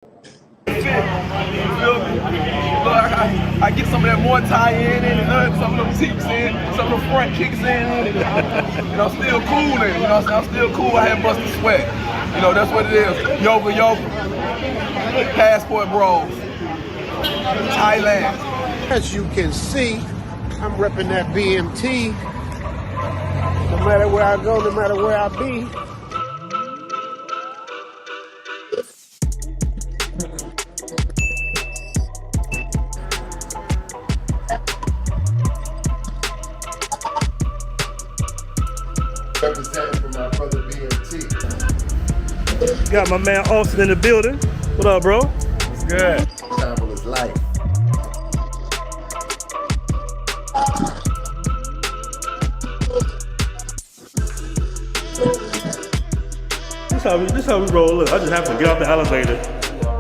Fit. You feel me? Look, I get some of that Muay Thai in it, and some of them teaks in, some of the front kicks in, and I'm still cool in it. You know what I'm saying? I'm still cool. I had busted sweat. You know, that's what it is. Yoga, Passport Bros, Thailand. As you can see, I'm repping that BMT. No matter where I go, no matter where I be. Representing for my brother BMT. Got my man Austin in the building. What up, bro? What's good? Travel is life. This how we roll. Look, I just have to get off the elevator.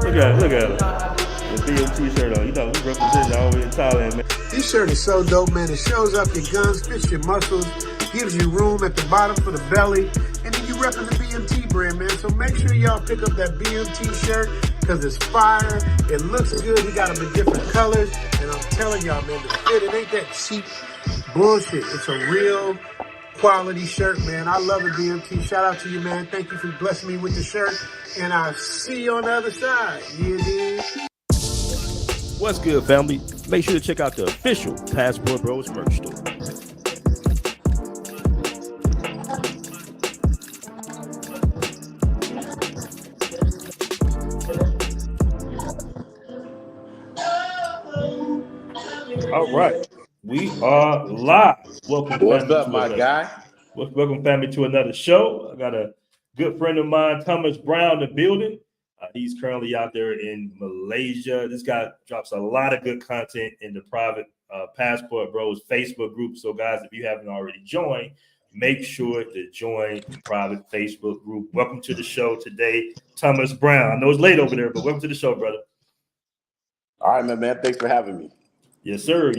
Look at it. The BMT shirt on. You know, we represent all the way in Thailand, man. This shirt is so dope, man. It shows up your guns, fits your muscles, gives you room at the bottom for the belly, and then you repping the BMT brand, man. So make sure y'all pick up that BMT shirt because it's fire. It looks good. We got them in different colors, and I'm telling y'all, man, the fit, it ain't that cheap bullshit. It's a real quality shirt, man. I love it, BMT. Shout out to you, man. Thank you for blessing me with the shirt, and I'll see you on the other side. Yeah, dude. What's good, family? Make sure to check out the official Passport Bros merch store. All right, we are live. Welcome, What's family, up, my guy? Welcome, family, to another show. I got a good friend of mine, Thomas Brown, in the building. He's currently out there in Malaysia. This guy drops a lot of good content in the private Passport Bros Facebook group. So, guys, if you haven't already joined, make sure to join the private Facebook group. Welcome to the show today, Thomas Brown. I know it's late over there, but welcome to the show, brother. All right, man. Thanks for having me. Yes, sir,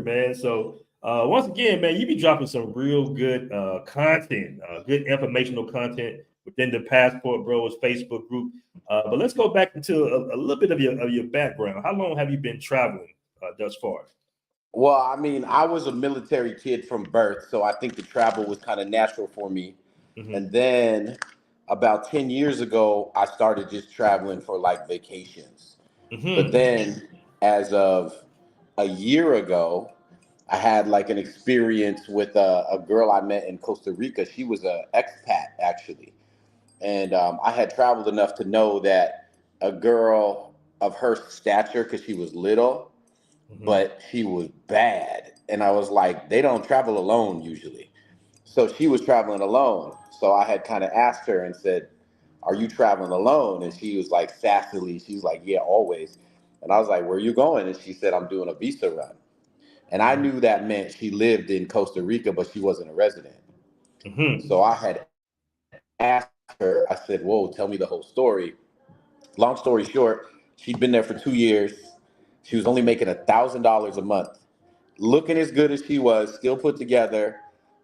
man. So, once again, man, you be dropping some real good content, good informational content within the Passport Bros Facebook group. But let's go back into a little bit of your background. How long have you been traveling thus far? Well, I mean, I was a military kid from birth, so I think the travel was kind of natural for me. Mm-hmm. And then about 10 years ago, I started just traveling for like vacations. Mm-hmm. But then as of a year ago, I had like an experience with a girl I met in Costa Rica. She was an expat, actually. And I had traveled enough to know that a girl of her stature, because she was little, but she was bad. And I was like, they don't travel alone usually. So she was traveling alone. So I had kind of asked her and said, are you traveling alone? And she was like, sassily, she was like, yeah, always. And I was like, where are you going? And she said, I'm doing a visa run. And I knew that meant she lived in Costa Rica, but she wasn't a resident. Mm-hmm. So I had asked her, I said, whoa, tell me the whole story. Long story short, she'd been there for 2 years. She was only making $1,000 a month, looking as good as she was, still put together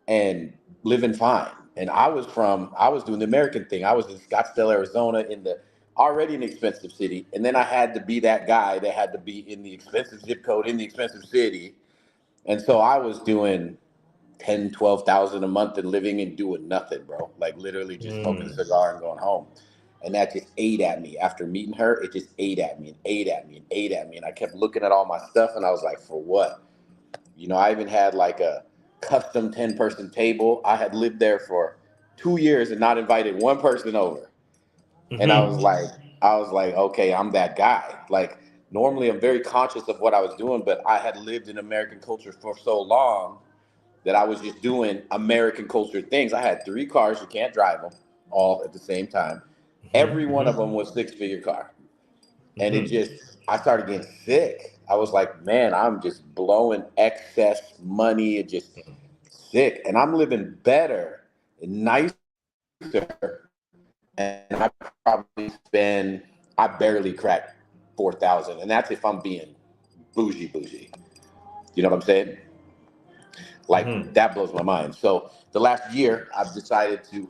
and living fine. And I was doing the American thing. I was in Scottsdale, Arizona, in the already an expensive city. And then I had to be that guy that had to be in the expensive zip code in the expensive city. And so I was doing 10, 12,000 a month and living and doing nothing, bro. Like literally just smoking a cigar and going home. And that just ate at me. After meeting her, it just ate at me and ate at me and ate at me. And I kept looking at all my stuff and I was like, for what? You know, I even had like a custom 10-person table. I had lived there for 2 years and not invited one person over. Mm-hmm. And I was like, okay, I'm that guy. Like normally I'm very conscious of what I was doing, but I had lived in American culture for so long that I was just doing American culture things. I had 3 cars. You can't drive them all at the same time. Every one of them was 6-figure car. And I started getting sick. I was like, man, I'm just blowing excess money and just sick. And I'm living better and nicer. And I barely cracked 4,000. And that's if I'm being bougie. You know what I'm saying? Like that blows my mind. So the last year I've decided to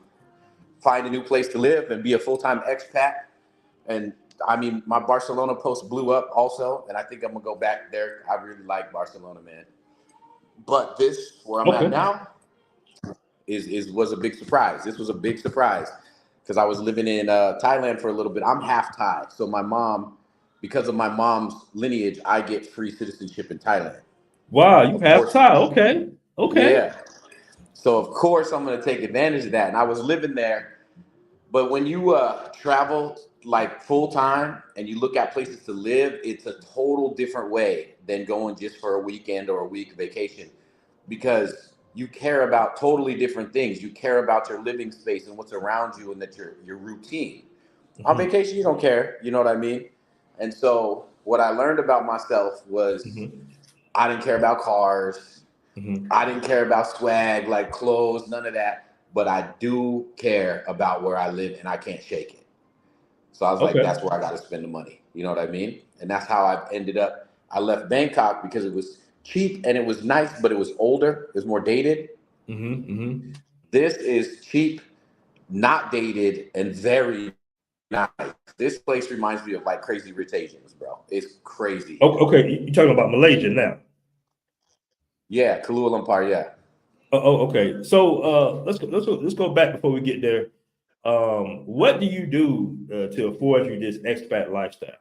find a new place to live and be a full-time expat. And I mean, my Barcelona post blew up also, and I think I'm gonna go back there. I really like Barcelona, man. But this, where I'm at Okay. now, was a big surprise. This was a big surprise because I was living in Thailand for a little bit. I'm half Thai, so my mom, because of my mom's lineage, I get free citizenship in Thailand. Wow, you Of have course, time. Okay. Okay. yeah. So of course I'm gonna take advantage of that. And I was living there, but when you travel like full time and you look at places to live, it's a total different way than going just for a weekend or a week vacation, because you care about totally different things. You care about your living space and what's around you and that your routine. On Mm-hmm. vacation, you don't care. You know what I mean? And so what I learned about myself was Mm-hmm. I didn't care about cars. Mm-hmm. I didn't care about swag, like clothes, none of that. But I do care about where I live, and I can't shake it. So I was like, Okay. that's where I got to spend the money. You know what I mean? And that's how I ended up. I left Bangkok because it was cheap and it was nice, but it was older. It was more dated. Mm-hmm. Mm-hmm. This is cheap, not dated, and very nice. This place reminds me of like Crazy Rich Asians, bro. It's crazy. Okay. You're talking about Malaysia now. Yeah, Kuala Lumpur, yeah. Okay. So let's go back before we get there. What do you do to afford you this expat lifestyle?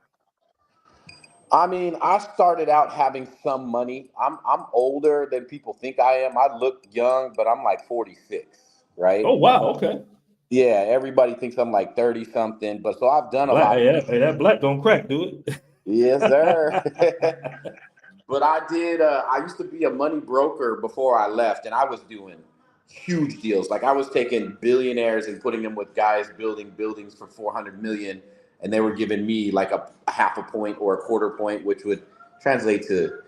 I mean, I started out having some money. I'm older than people think I am. I look young, but I'm like 46, right? Oh wow. Okay. Yeah, everybody thinks I'm like 30 something, but so I've done a Black. lot Hey, of that, hey, that black don't crack, do it. Yes, sir. But I did I used to be a money broker before I left, and I was doing huge deals. Like I was taking billionaires and putting them with guys building buildings for 400 million, and they were giving me like a half a point or a quarter point, which would translate to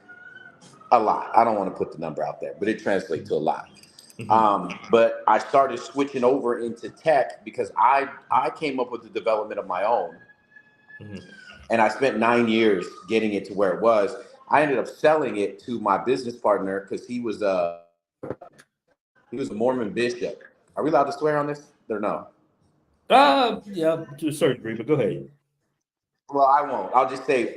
a lot. I don't want to put the number out there, but it translates to a lot. Mm-hmm. But I started switching over into tech because I came up with the development of my own, Mm-hmm. and I spent 9 years getting it to where it was. I ended up selling it to my business partner because he was a Mormon bishop. Are we allowed to swear on this? Or no? Yeah, to a certain degree, but go ahead. Well, I won't. I just say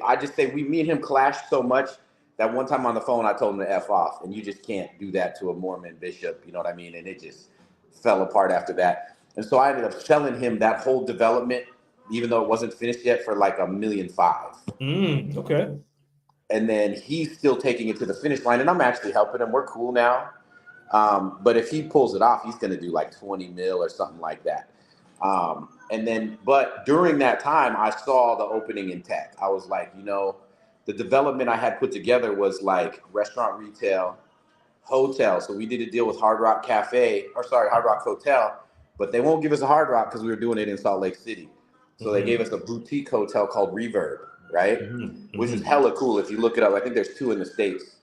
me and him clashed so much that one time on the phone I told him to F off, and you just can't do that to a Mormon bishop, you know what I mean? And it just fell apart after that. And so I ended up selling him that whole development, even though it wasn't finished yet, for like $1.5 million. Okay. And then he's still taking it to the finish line, and I'm actually helping him. We're cool now. But if he pulls it off, he's going to do like 20 mil or something like that. But during that time, I saw the opening in tech. I was like, the development I had put together was like restaurant, retail, hotel. So we did a deal with Hard Rock Hotel, but they won't give us a Hard Rock because we were doing it in Salt Lake City. So they gave us a boutique hotel called Reverb, right? Mm-hmm. Which is hella cool. If you look it up, I think there's 2 in the States.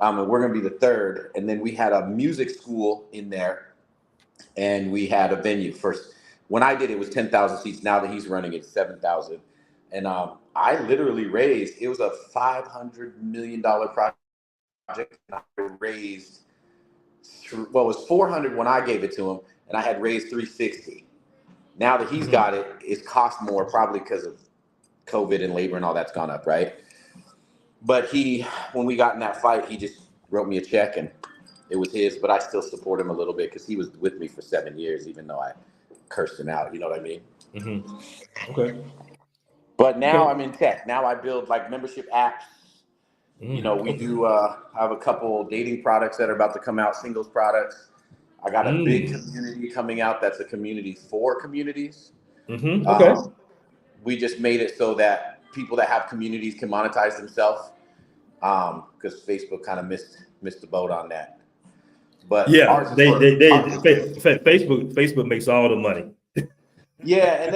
And we're going to be the 3rd. And then we had a music school in there, and we had a venue. First, when I did it, was 10,000 seats. Now that he's running it, 7,000. And I literally raised, it was a $500 million project. And I raised, it was 400 when I gave it to him, and I had raised 360. Now that he's got it, it's cost more, probably because of COVID and labor and all that's gone up, right? But when we got in that fight, he just wrote me a check and it was his, but I still support him a little bit because he was with me for 7 years, even though I cursed him out, you know what I mean? Mm-hmm. Okay. But now Okay. I'm in tech. Now I build like membership apps. We do have a couple dating products that are about to come out, singles products. I got a big community coming out that's a community for communities. Mm-hmm. Okay. We just made it so that people that have communities can monetize themselves, because Facebook kind of missed the boat on that. But Yeah, ours is Facebook makes all the money. yeah, and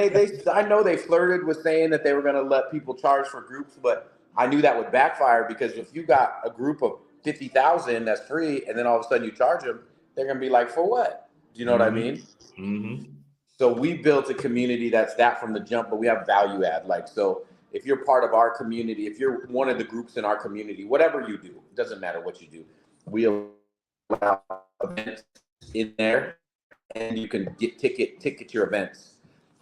I know they flirted with saying that they were going to let people charge for groups, but I knew that would backfire because if you got a group of 50,000 that's free, and then all of a sudden you charge them, they're going to be like, for what? Do you know what I mean? Mm-hmm. So we built a community that's that from the jump, but we have value add. Like, so if you're part of our community, if you're one of the groups in our community, whatever you do, it doesn't matter what you do, we events in there, and you can ticket your events.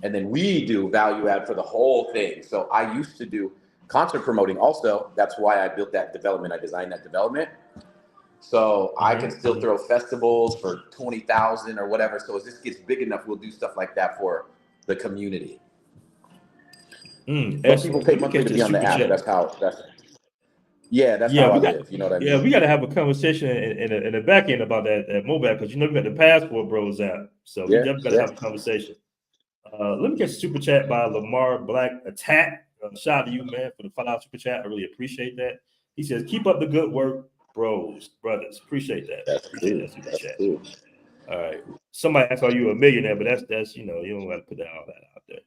and then we do value add for the whole thing. So I used to do concert promoting also. That's why I built that development. I designed that development. So I can still throw festivals for 20,000 or whatever. So as this gets big enough, we'll do stuff like that for the community. But people pay monthly to be on the app. That's how I live. You know what I mean? Yeah, we got to have a conversation in the back end about that mobile, because you know we got the Passport Bros app, so we definitely got to have a conversation. Let me get a super chat by Lamar Black Attack. Shout out to you, man, for the $5 super chat. I really appreciate that. He says, "Keep up the good work, brothers. Appreciate that. That super chat. Cool. All right. Somebody asked, "Are you a millionaire?" But that's you don't got to put all that out there.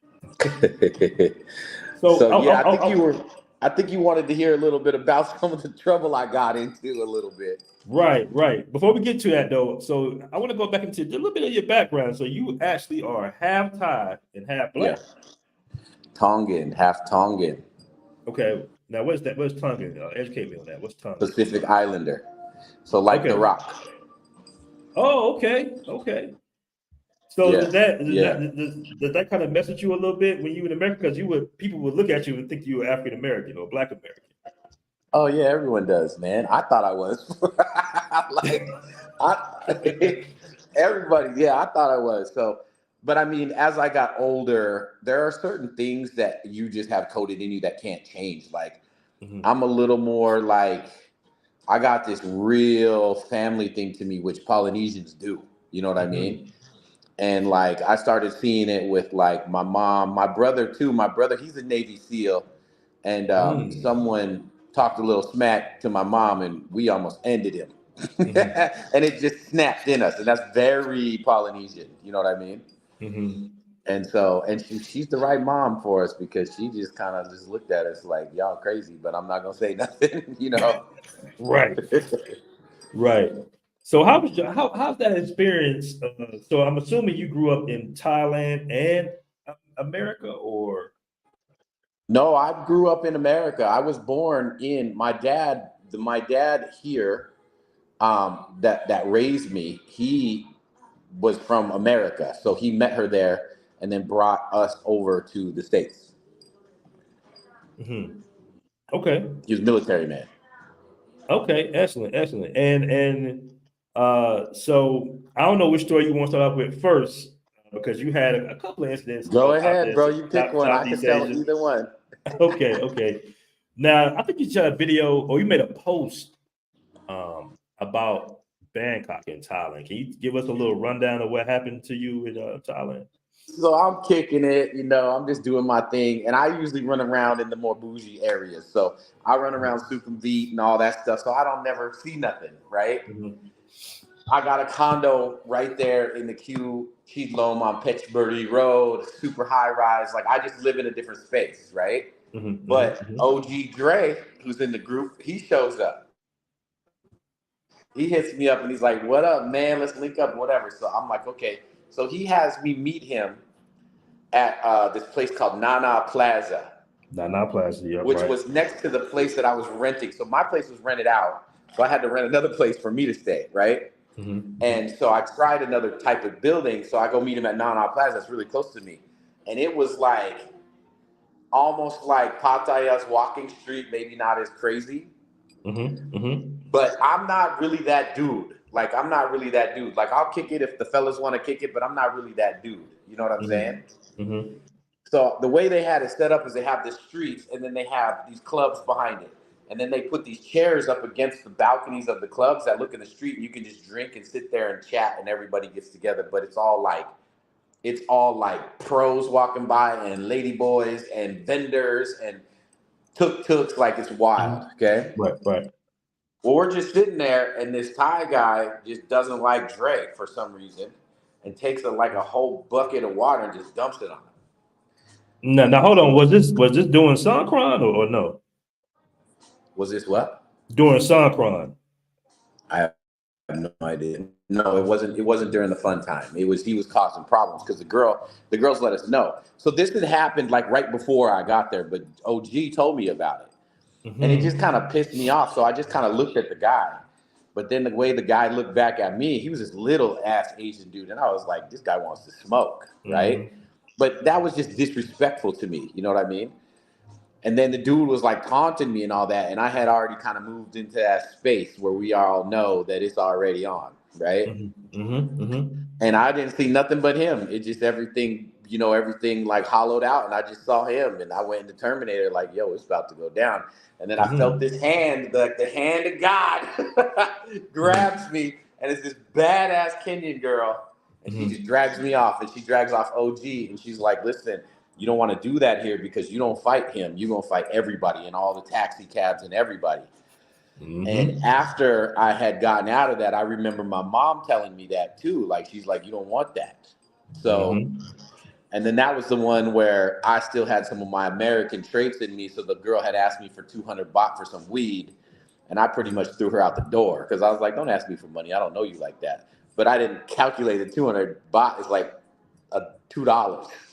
I think you wanted to hear a little bit about some of the trouble I got into a little bit. Right. Before we get to that though, so I want to go back into a little bit of your background. So you actually are half Thai and half Black. Yeah. Tongan, half Tongan. Okay. Now what's that? What's Tongan? Educate me on that. What's Tongan? Pacific Islander. So like The Rock. Oh, okay. So does that kind of mess with you a little bit when you in America? Because people would look at you and think you were African American or Black American. Oh yeah, everyone does, man. I thought I was. Everybody, yeah, I thought I was. So, but I mean, as I got older, there are certain things that you just have coded in you that can't change. Like, I'm a little more like, I got this real family thing to me, which Polynesians do. You know what I mean? And like, I started seeing it with like my mom, my brother too. My brother, he's a Navy SEAL, and someone talked a little smack to my mom, and we almost ended him. And it just snapped in us, and that's very Polynesian. You know what I mean? And so, and she's the right mom for us, because she just kind of just looked at us like, y'all crazy, but I'm not gonna say nothing. You know? Right. So how's that experience? So I'm assuming you grew up in Thailand and America, or? No, I grew up in America. I was born in my dad here, that raised me. He was from America, so he met her there and then brought us over to the States. Okay. He was a military man. Okay, excellent. And so I don't know which story you want to start off with first, because you had a couple of incidents. Go ahead, bro. You pick one. I can tell either one. Okay. Now, I think you shot a video, or you made a post about Bangkok in Thailand. Can you give us a little rundown of what happened to you in Thailand? So I'm kicking it, I'm just doing my thing. And I usually run around in the more bougie areas. So I run around Sukhumvit and all that stuff. So I don't never see nothing, right? I got a condo right there in the Chidlom on Petchbury Road, super high rise. Like, I just live in a different space, right? But OG Dre, who's in the group, he shows up. He hits me up and he's like, "What up, man? Let's link up, whatever." So I'm like, okay. So he has me meet him at this place called Nana Plaza. Which was next to the place that I was renting. So my place was rented out. So I had to rent another place for me to stay, right? And so I tried another type of building. So I go meet him at Nana Plaza. That's really close to me. And it was like, almost like Pattaya's walking street, maybe not as crazy. But I'm not really that dude. Like, I'll kick it if the fellas want to kick it, but I'm not really that dude. You know what I'm saying? So the way they had it set up is they have the streets, and then they have these clubs behind it. And then they put these chairs up against the balconies of the clubs that look in the street, and you can just drink and sit there and chat, and everybody gets together. But it's all like pros walking by, and lady boys and vendors and tuk-tuks, like it's wild, okay? Right. Well, we're just sitting there, and this Thai guy just doesn't like Dre for some reason, and takes a whole bucket of water and just dumps it on him. Now hold on. Was this during Songkran or no? Was this what? During Songkran. I have no idea. No, it wasn't. It wasn't during the fun time. He was causing problems because the girls let us know. So this had happened like right before I got there, but OG told me about it. And it just kind of pissed me off. So I just kind of looked at the guy. But then the way the guy looked back at me, he was this little ass Asian dude. And I was like, this guy wants to smoke, right? but that was just disrespectful to me. You know what I mean? And then the dude was like taunting me and all that, and I had already kind of moved into that space where we all know that it's already on, right? And I didn't see nothing but him. It just everything, everything like hollowed out, and I just saw him, and I went into Terminator like, yo, it's about to go down. And then I felt this hand, like the hand of God, grabs me, and it's this badass Kenyan girl, and she just drags me off, and she drags off OG, and she's like, listen, you don't want to do that here because you don't fight him. You're going to fight everybody and all the taxi cabs and everybody. And after I had gotten out of that, I remember my mom telling me that too. Like, she's like, you don't want that. So, and then that was the one where I still had some of my American traits in me. So the girl had asked me for 200 baht for some weed. And I pretty much threw her out the door because I was like, don't ask me for money. I don't know you like that. But I didn't calculate the 200 baht is like $2,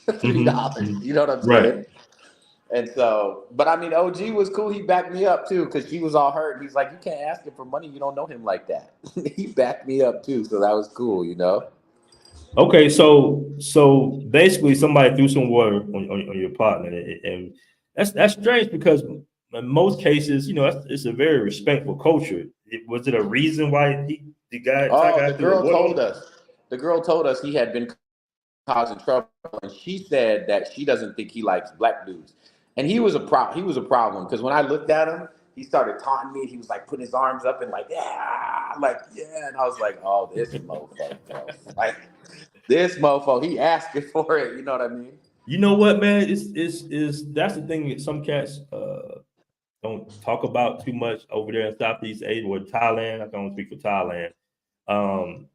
$3. You know what I'm saying? Right. And so, but I mean, OG was cool. He backed me up too because she was all hurt. He's like, you can't ask him for money. You don't know him like that. He backed me up too. So that was cool, Okay, so basically somebody threw some water on your partner, and that's strange because in most cases, it's a very respectful culture. Was it a reason why the girl told us. The girl told us he had been causing trouble, and she said that she doesn't think he likes black dudes, and he was a problem because when I looked at him, he started taunting me. He was like putting his arms up and like and I was like, oh, this mofo, bro. Like this mofo, he asking for it. You know what I mean? You know what, man? Is that's the thing that some cats don't talk about too much over there in Southeast Asia or Thailand. I don't speak for Thailand. I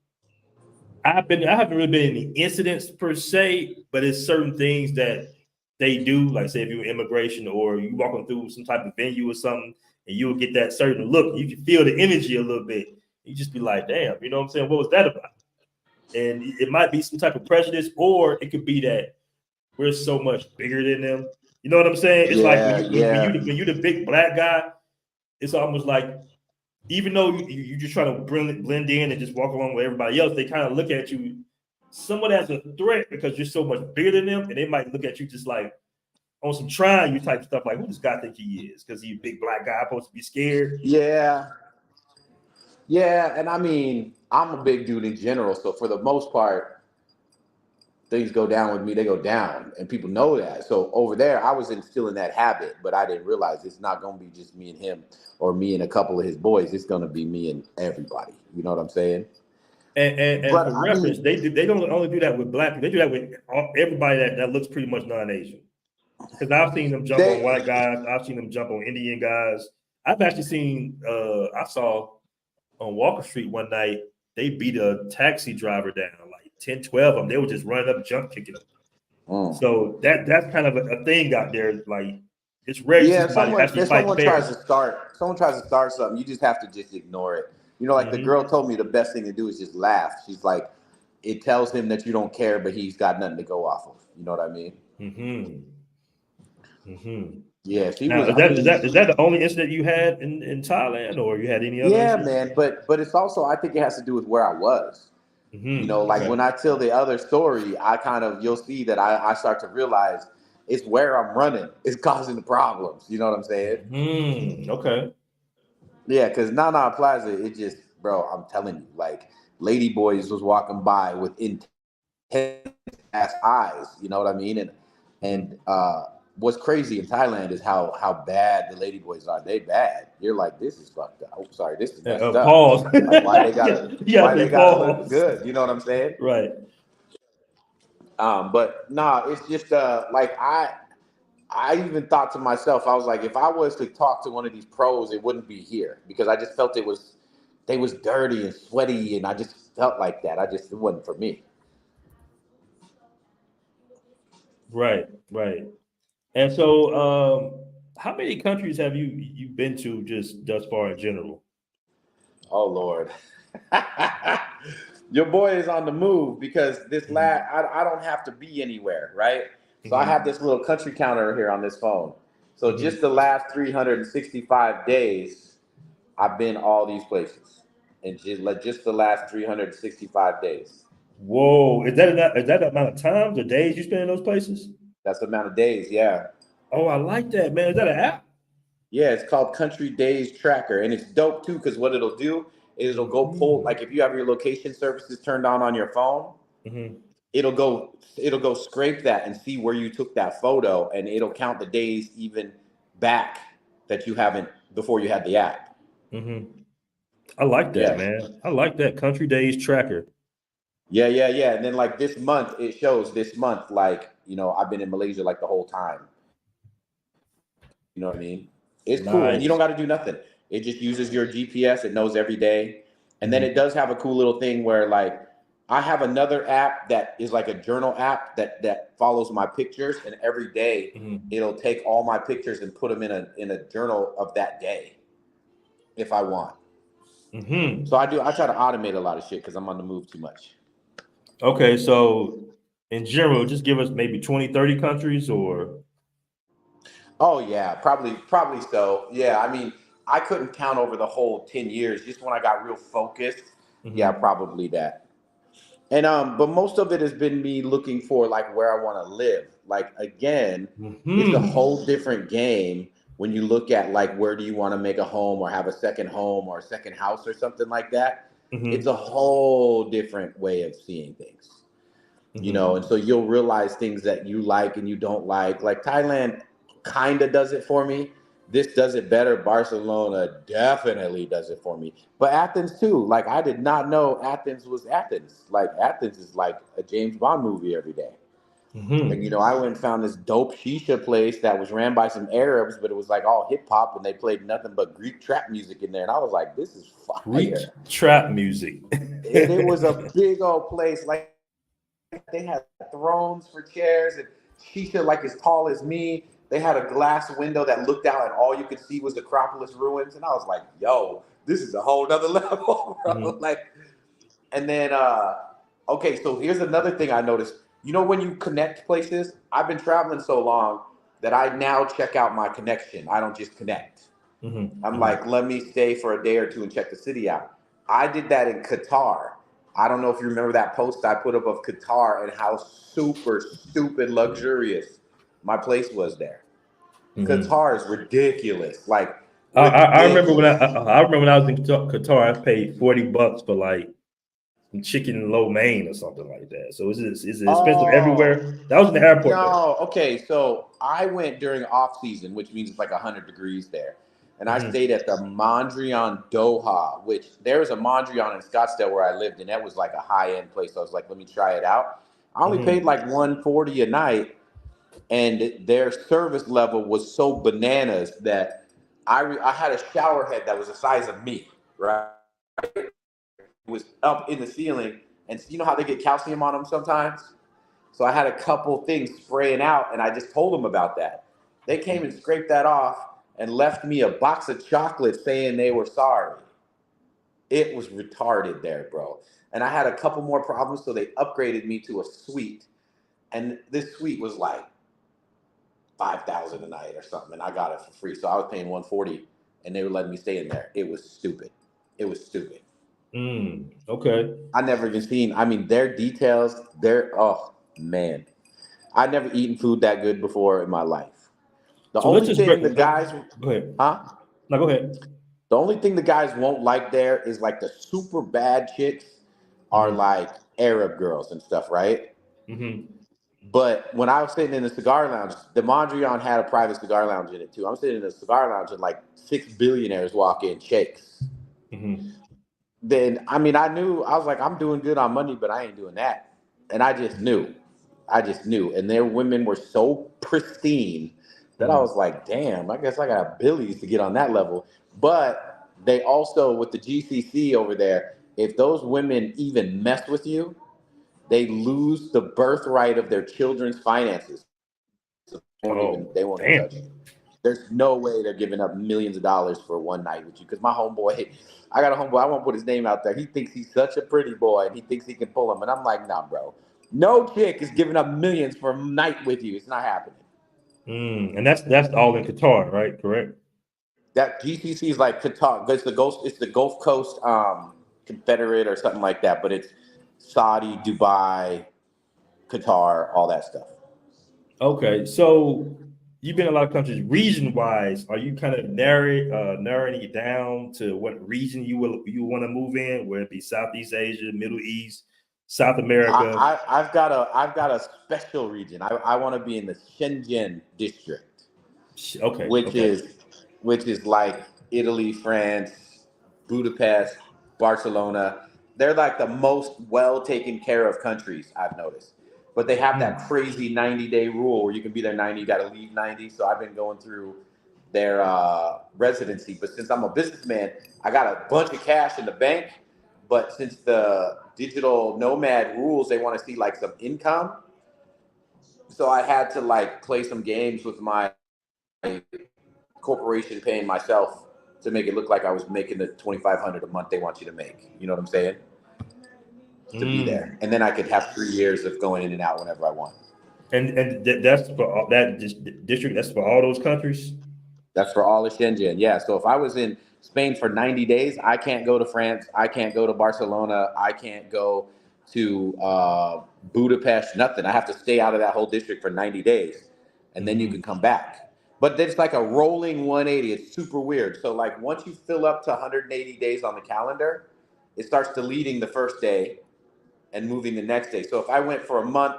haven't really been in any incidents per se, but it's certain things that they do, like say if you're immigration or you walking through some type of venue or something, and you'll get that certain look. You can feel the energy a little bit. You just be like, damn, you know what I'm saying? What was that about? And it might be some type of prejudice, or it could be that we're so much bigger than them. You know what I'm saying? It's like when you're the big black guy, it's almost like, even though you're just trying to blend in and just walk along with everybody else, they kind of look at you somewhat as a threat because you're so much bigger than them, and they might look at you just like on some trying you type stuff, like, who does God think he is? Because he's a big black guy supposed to be scared. Yeah, and I mean, I'm a big dude in general, so for the most part, things go down with me, they go down, and people know that. So over there, I was still in that habit, but I didn't realize it's not going to be just me and him or me and a couple of his boys. It's going to be me and everybody. You know what I'm saying? And for reference, they don't only do that with black people. They do that with everybody that looks pretty much non-Asian. Because I've seen them jump on white guys. I've seen them jump on Indian guys. I've actually seen, I saw on Walker Street one night, they beat a taxi driver down, like 10, 12 of them. They were just running up, jump kicking them. So that's kind of a thing out there. Like, it's rare. Yeah, someone tries to start something. You just have to just ignore it. Like the girl told me the best thing to do is just laugh. She's like, it tells him that you don't care, but he's got nothing to go off of. You know what I mean? Yeah. Is that the only incident you had in Thailand, or you had any other? Yeah, man. But it's also, I think it has to do with where I was. When I tell the other story, you'll see that I start to realize it's where I'm running is causing the problems. You know what I'm saying? Okay. Yeah, because Nana Plaza, it just, bro, I'm telling you, like, lady boys was walking by with intense ass eyes. You know what I mean? And what's crazy in Thailand is how bad the lady boys are. They bad. You're like, this is fucked up. Oh, sorry, this is messed up. Pause. Like, why they gotta look good? You know what I'm saying? Right. But nah, it's just like I even thought to myself, I was like, if I was to talk to one of these pros, it wouldn't be here, because I just felt they was dirty and sweaty, and I just felt like that. It wasn't for me. Right. And so, how many countries have you been to just thus far in general? Oh Lord, your boy is on the move because I don't have to be anywhere, right? So I have this little country counter here on this phone. So just the last 365 days, I've been all these places, and just the last 365 days. Whoa, is that the amount of times or days you spend in those places? That's the amount of days. Yeah. Oh, I like that, man. Is that an app? Yeah, it's called Country Days Tracker, and it's dope too because what it'll do is it'll go pull like if you have your location services turned on your phone, Mm-hmm. it'll go scrape that and see where you took that photo, and it'll count the days even back that you haven't before you had the app. Mm-hmm. I like that, Yeah, man. I like that Country Days Tracker. yeah. And then like this month, it shows this month like I've been in Malaysia like the whole time. You know what I mean? It's cool, and you don't Nice. got to do nothing. It just uses your GPS. It knows every day, and then Mm-hmm. it does have a cool little thing where like I have another app that is like a journal app that follows my pictures, and every day Mm-hmm. it'll take all my pictures and put them in a journal of that day if I want. Mm-hmm. So I do. I try to automate a lot of shit because I'm on the move too much. Okay, so in general, just give us maybe 20, 30 countries or Oh yeah, probably so. Yeah, I mean, I couldn't count over the whole 10 years. Just when I got real focused, yeah, mm-hmm. probably that. And but most of it has been me looking for like where I want to live. Like again, it's a Mm-hmm. whole different game when you look at like where do you want to make a home or have a second home or a second house or something like that. It's Mm-hmm. a whole different way of seeing things. Mm-hmm. And so you'll realize things that you like and you don't like. Like Thailand kind of does it for me. This does it better. Barcelona definitely does it for me. But Athens too. Like I did not know Athens was Athens. Like Athens is like a James Bond movie every day. And Mm-hmm. I went and found this dope shisha place that was ran by some Arabs, but it was like all hip hop and they played nothing but Greek trap music in there. And I was like, this is Greek fire. trap music. And it was a big old place. Like they had thrones for chairs and shisha like as tall as me. They had a glass window that looked out and all you could see was the Acropolis ruins. And I was like, yo, this is a whole nother level, bro. Mm-hmm. Like, and then, okay, so here's another thing I noticed. When you connect places, I've been traveling so long that I now check out my connection. I don't just connect. I'm Mm-hmm. like, let me stay for a day or two and check the city out. I did that in Qatar. I don't know if you remember that post I put up of Qatar and how super stupid luxurious my place was there. Mm-hmm. Qatar is ridiculous, like I remember when ridiculous. I remember when I was in Qatar, I paid $40 for like some chicken and lo mein or something like that. So is it expensive Oh everywhere? That was in the airport though. no, okay. So I went during off season, which means it's like 100 degrees there, and I Mm-hmm. stayed at the Mondrian Doha, which there was a Mondrian in Scottsdale where I lived, and that was like a high end place. So I was like, let me try it out. I only paid Mm-hmm. like 140 a night, and their service level was so bananas that I had a shower head that was the size of me, right? It was up in the ceiling, and you know how they get calcium on them sometimes. So I had a couple things spraying out, and I just told them about that. They came and scraped that off and left me a box of chocolate saying they were sorry. It was retarded there, bro. And I had a couple more problems, so they upgraded me to a suite, and this suite was like 5,000 a night or something, and I got it for free. So I was paying 140, and they were letting me stay in there. It was stupid. It was stupid. Okay. I never even seen. I mean, their details. Oh man, I never eaten food that good before in my life. The So let's only just thing break. the guys, Go ahead. huh? No, go ahead. The only thing the guys won't like there is like the super bad chicks are Mm-hmm. like Arab girls and stuff, right? Mm-hmm. But when I was sitting in the cigar lounge, the Mondrian had a private cigar lounge in it too. I'm sitting in the cigar lounge and like 6 billionaires walk in, shakes. Mm-hmm. Then I mean, I was like, I'm doing good on money, but I ain't doing that. And I just knew. And their women were so pristine that I Mm-hmm. was like, damn, I guess I got abilities to get on that level. But they also, with the GCC over there, if those women even mess with you, they lose the birthright of their children's finances. So Oh, they won't even touch damn. you. There's no way they're giving up millions of dollars for one night with you. Because my homeboy, I got a homeboy, I won't put his name out there. He thinks he's such a pretty boy and he thinks he can pull him. And I'm like, nah, bro. No chick is giving up millions for a night with you. It's not happening. And that's all in Qatar, right? Correct. That GCC is like Qatar. It's the Gulf Coast Confederate or something like that. But Saudi, Dubai, Qatar, all that stuff. Okay, so you've been in a lot of countries. Region-wise, are you kind of narrowing it down to what region you want to move in, whether it be Southeast Asia, Middle East, South America? I've got a special region. I want to be in the Shenzhen district, Okay, which is like Italy, France, Budapest, Barcelona. They're like the most well taken care of countries I've noticed. But they have that crazy 90-day rule where you can be there 90, you got to leave 90. So I've been going through their residency. But since I'm a businessman, I got a bunch of cash in the bank. But since the digital nomad rules, they want to see like some income. So I had to like play some games with my corporation paying myself to make it look like I was making the $2,500 a month they want you to make. You know what I'm saying? To be there, and then I could have 3 years of going in and out whenever I want. And that's for that district. That's for all those countries. That's for all of Shenzhen. Yeah. So if I was in Spain for 90 days, I can't go to France. I can't go to Barcelona. I can't go to Budapest. Nothing. I have to stay out of that whole district for 90 days, and then you can come back. But it's like a rolling 180. It's super weird. So like once you fill up to 180 days on the calendar, it starts deleting the first day and moving the next day. So if I went for a month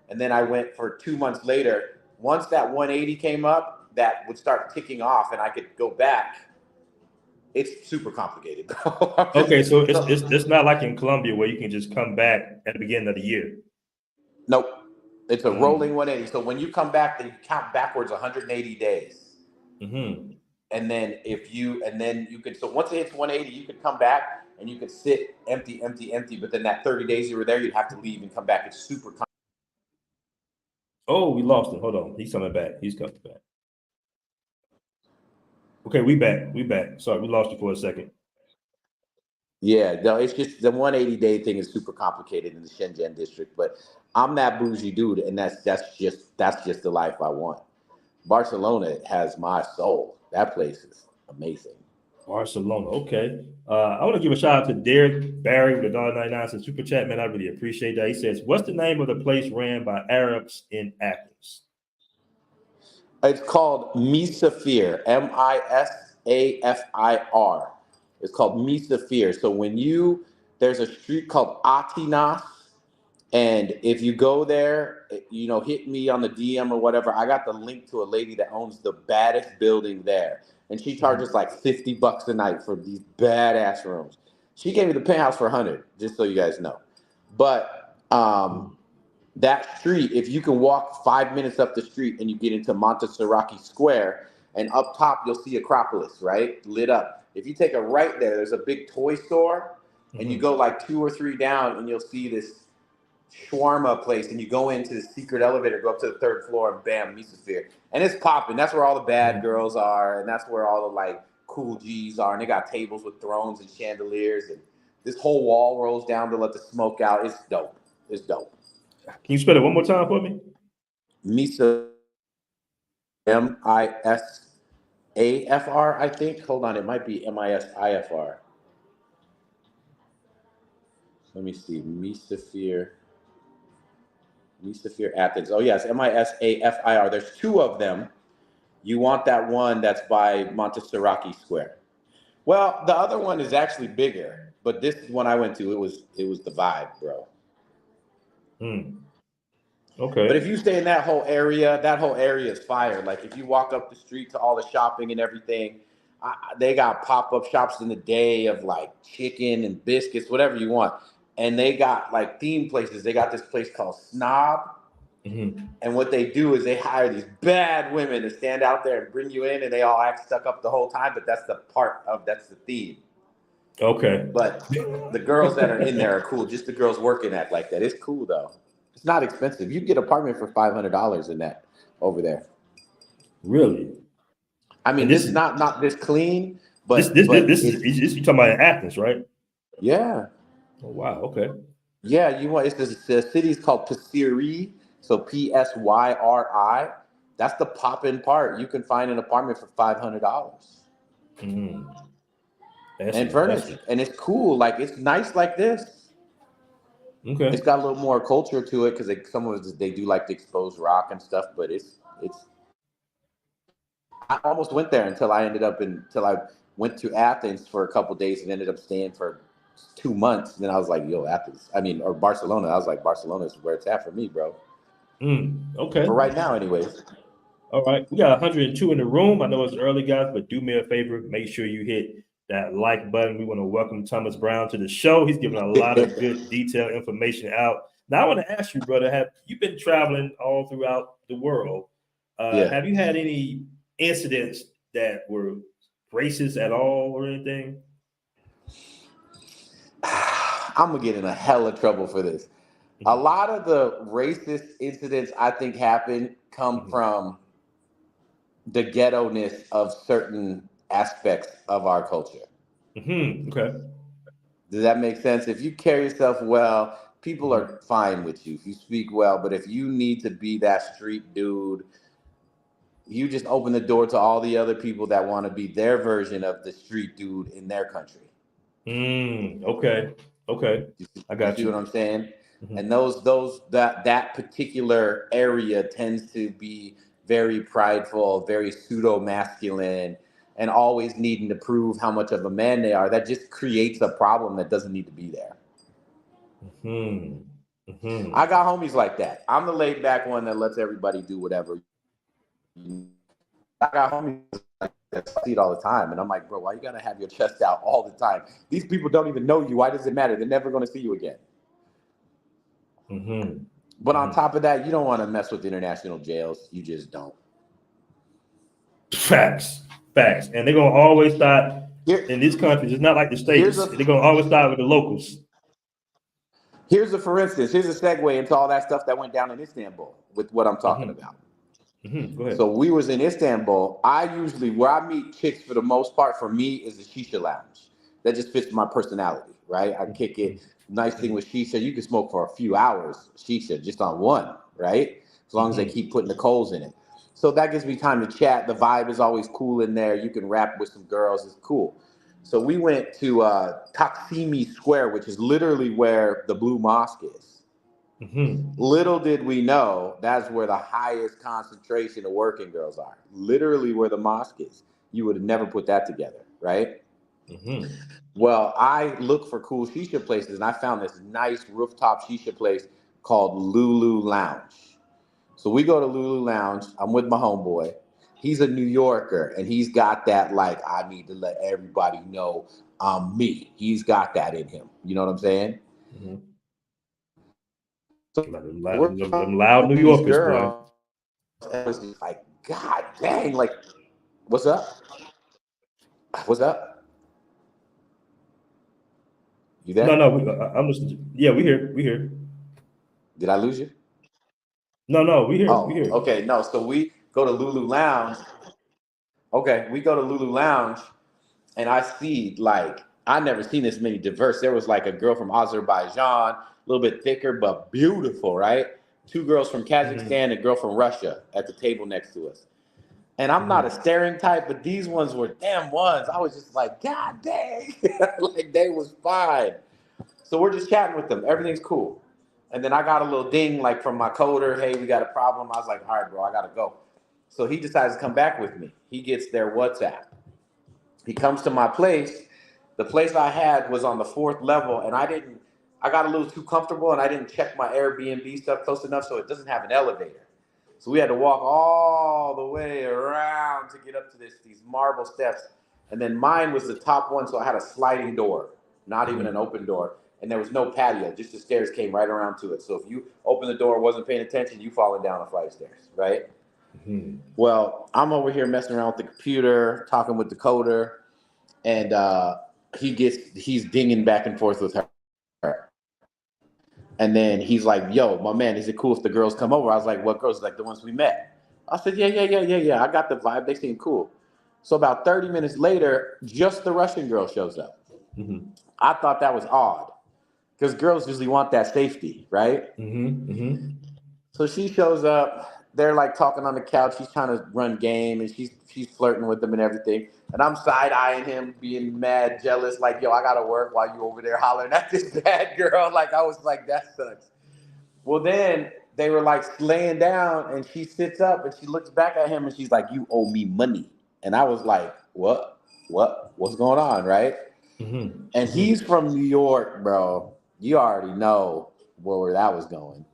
and then I went for 2 months later, once that 180 came up, that would start ticking off and I could go back. It's super complicated. Okay, so it's not like in Colombia where you can just come back at the beginning of the year. Nope. It's a rolling 180. So when you come back, then you count backwards 180 days. And then you could, so once it hits 180, you could come back and you could sit empty. But then that 30 days you were there, you'd have to leave and come back. It's super complicated. Oh, we lost him. Hold on. He's coming back. He's coming back. Okay, we back. Sorry, we lost you for a second. Yeah, no, it's just the 180-day thing is super complicated in the Shenzhen district, but I'm that bougie dude, and that's just the life I want. Barcelona has my soul. That place is amazing. Barcelona, okay. I want to give a shout out to Derek Barry with the $1.99 cent super chat, man. I really appreciate that. He says, "What's the name of the place ran by Arabs in Athens?" It's called Misafir, Misafir. It's called Misafir. So there's a street called Atinas, and if you go there, hit me on the DM or whatever. I got the link to a lady that owns the baddest building there, and she charges like $50 a night for these badass rooms. She gave me the penthouse for $100, just so you guys know. But that street, if you can walk 5 minutes up the street and you get into Montserrat Square, and up top you'll see Acropolis, right, lit up. If you take a right there's a big toy store, and you go like 2 or 3 down, and you'll see this shawarma place, and you go into the secret elevator, go up to the 3rd floor, and bam, Misafir. And it's popping. That's where all the bad girls are, and that's where all the like cool G's are. And they got tables with thrones and chandeliers, and this whole wall rolls down to let the smoke out. It's dope. It's dope. Can you spell it one more time for me? Misa, Misafr, I think. Hold on, it might be Misifr. Let me see. Misafir Athens. Oh yes, Misafir. There's 2 of them. You want that one that's by Montserrat Square. Well, the other one is actually bigger, but this one I went to, it was the vibe, bro. Okay. But if you stay in that whole area is fire. Like if you walk up the street to all the shopping and everything, they got pop-up shops in the day of like chicken and biscuits, whatever you want. And they got like theme places. They got this place called Snob. And what they do is they hire these bad women to stand out there and bring you in, and they all act stuck up the whole time. But that's the theme. Okay. But the girls that are in there are cool. Just the girls working act like that. It's cool though. It's not expensive. You can get an apartment for $500 in that over there. Really? I mean, this is not this clean, but this is you talking about Athens, right? Yeah. Oh wow. Okay. Yeah, the city's called Pasiri, so Psyri. That's the poppin' part. You can find an apartment for $500. And furnished, and it's cool. Like it's nice like this. Okay. It's got a little more culture to it because they do like to expose rock and stuff, but it's. I almost went there until I went to Athens for a couple of days and ended up staying for 2 months. And then I was like, yo, Athens. I mean, or Barcelona. I was like, Barcelona is where it's at for me, bro. Okay. For right now, anyways. All right. We got 102 in the room. I know it's early, guys, but do me a favor. Make sure you hit that like button. We want to welcome Thomas Brown to the show. He's giving a lot of good detailed information out. Now, I want to ask you, brother, have you been traveling all throughout the world? Have you had any incidents that were racist at all or anything? I'm going to get in a hell of trouble for this. A lot of the racist incidents I think come from the ghetto-ness of certain aspects of our culture. Okay. Does that make sense? If you carry yourself well, people are fine with you. If you speak well, but if you need to be that street dude, you just open the door to all the other people that want to be their version of the street dude in their country. Okay. I got you. See what I'm saying? And that particular area tends to be very prideful, very pseudo masculine, and always needing to prove how much of a man they are. That just creates a problem that doesn't need to be there. I got homies like that. I'm the laid back one that lets everybody do whatever. I got homies like that. I see it all the time, and I'm like, bro, why you gotta have your chest out all the time? These people don't even know you. Why does it matter? They're never gonna see you again. But on top of that, you don't want to mess with international jails. You just don't. Facts. And they're gonna always start in these countries. It's not like the States. They're gonna always start with the locals. Here's a segue into all that stuff that went down in Istanbul with what I'm talking about. Go ahead. So we was in Istanbul. Where I meet chicks for the most part, for me, is the shisha lounge. That just fits my personality, right? I kick it. Nice thing with shisha, you can smoke for a few hours, shisha, just on one, right? As long as they keep putting the coals in it. So that gives me time to chat. The vibe is always cool in there. You can rap with some girls. It's cool. So we went to Taksimi Square, which is literally where the Blue Mosque is. Little did we know that's where the highest concentration of working girls are. Literally where the mosque is. You would have never put that together, right? Well, I look for cool shisha places, and I found this nice rooftop shisha place called Lulu Lounge. So we go to Lulu Lounge. I'm with my homeboy. He's a New Yorker, and he's got that, like, I need to let everybody know I'm me. He's got that in him. You know what I'm saying? So them loud New Yorkers, girls, boy. And it was like, God dang, like, what's up? What's up? You there? No, I'm listening. Yeah, we here. Did I lose you? No, we here. Oh, we here. Okay, no. So we go to Lulu Lounge. Okay, we go to Lulu Lounge, and I see, like, I never seen this many diverse. There was like a girl from Azerbaijan, a little bit thicker but beautiful, right? 2 girls from Kazakhstan, a girl from Russia at the table next to us. And I'm not a staring type, but these ones were damn ones. I was just like, God dang. Like, they was fine. So we're just chatting with them. Everything's cool. And then I got a little ding, like, from my coder. Hey, we got a problem. I was like, all right, bro, I got to go. So he decides to come back with me. He gets their WhatsApp. He comes to my place. The place I had was on the 4th level, and I got a little too comfortable, and I didn't check my Airbnb stuff close enough, so it doesn't have an elevator. So we had to walk all the way around to get up to these marble steps. And then mine was the top one, so I had a sliding door, not even an open door. And there was no patio, just the stairs came right around to it. So if you open the door, wasn't paying attention, you falling down a flight of stairs, right? Well, I'm over here messing around with the computer, talking with the coder, and he's dinging back and forth with her. And then he's like, yo, my man, is it cool if the girls come over? I was like, what girls? Like, the ones we met. I said, yeah. I got the vibe. They seem cool. So about 30 minutes later, just the Russian girl shows up. I thought that was odd because girls usually want that safety, right? So she shows up. they're like talking on the couch. He's trying to run game, and she's flirting with him and everything. And I'm side eyeing him, being mad, jealous, like, yo, I gotta work while you over there hollering at this bad girl. Like, I was like, that sucks. Well, then they were like laying down, and she sits up and she looks back at him and she's like, you owe me money. And I was like, what's going on, right? Mm-hmm. And he's from New York, bro. You already know where that was going.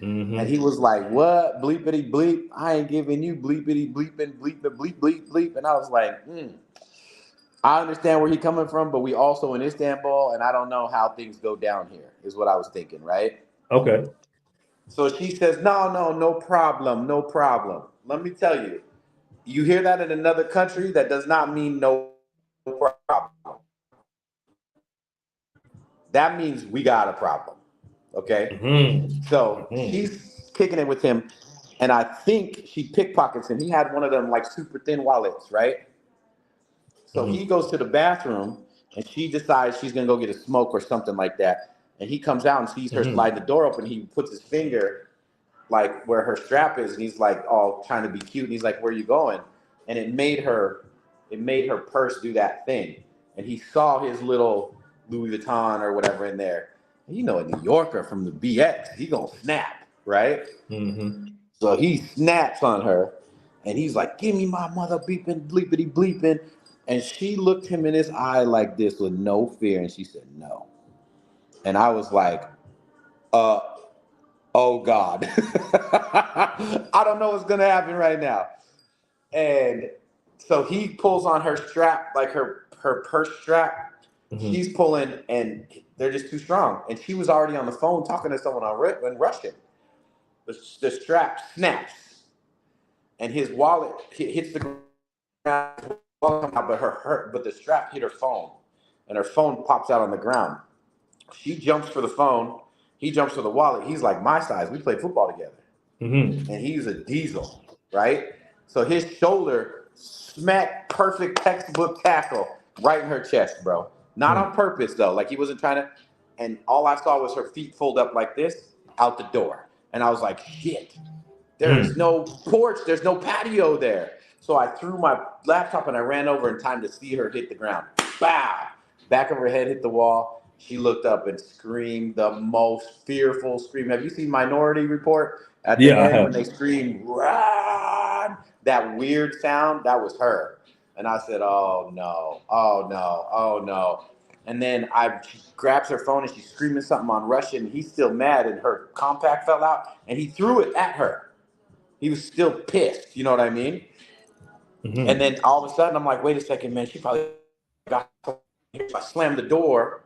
Mm-hmm. And he was like, what? Bleepity bleep. I ain't giving you bleepity bleeping bleep bleep bleep bleep. And I was like, I understand where he's coming from, but we also in Istanbul, and I don't know how things go down here, is what I was thinking, right? Okay. So she says, no problem, no problem. Let me tell you, you hear that in another country, that does not mean no problem. That means we got a problem. Okay? Mm-hmm. So she's kicking it with him, and I think she pickpockets him. He had one of them like super thin wallets, right? So he goes to the bathroom, and she decides she's gonna go get a smoke or something like that. And he comes out and sees her slide the door open. He puts his finger like where her strap is, and he's like, all trying to be cute. And he's like, where are you going? And it made her purse do that thing. And he saw his little Louis Vuitton or whatever in there. And you know, a New Yorker from the BX, he gonna snap, right? Mm-hmm. So he snaps on her, and he's like, give me my mother beeping, bleepity bleeping. And she looked him in his eye like this with no fear, and she said, no. And I was like, oh God. I don't know what's gonna happen right now. And so he pulls on her strap, like her purse strap. Mm-hmm. She's pulling, and they're just too strong. And she was already on the phone talking to someone in Russian. The strap snaps, and his wallet hits the ground. But the strap hit her phone, and her phone pops out on the ground. She jumps for the phone. He jumps for the wallet. He's like my size. We played football together. Mm-hmm. And he's a diesel, right? So his shoulder smacked perfect textbook tackle right in her chest, bro. Not on purpose, though. Like, he wasn't trying to. And all I saw was her feet fold up like this out the door. And I was like, shit. There's no porch. There's no patio there. So I threw my laptop and I ran over in time to see her hit the ground. Bow! Back of her head hit the wall. She looked up and screamed the most fearful scream. Have you seen Minority Report? At the end, when they scream, run, that weird sound, that was her. And I said, oh no, oh no, oh no. And then she grabs her phone and she's screaming something on Russian. He's still mad, and her compact fell out, and he threw it at her. He was still pissed, you know what I mean? Mm-hmm. And then all of a sudden, I'm like, wait a second, man, she probably got. I slammed the door,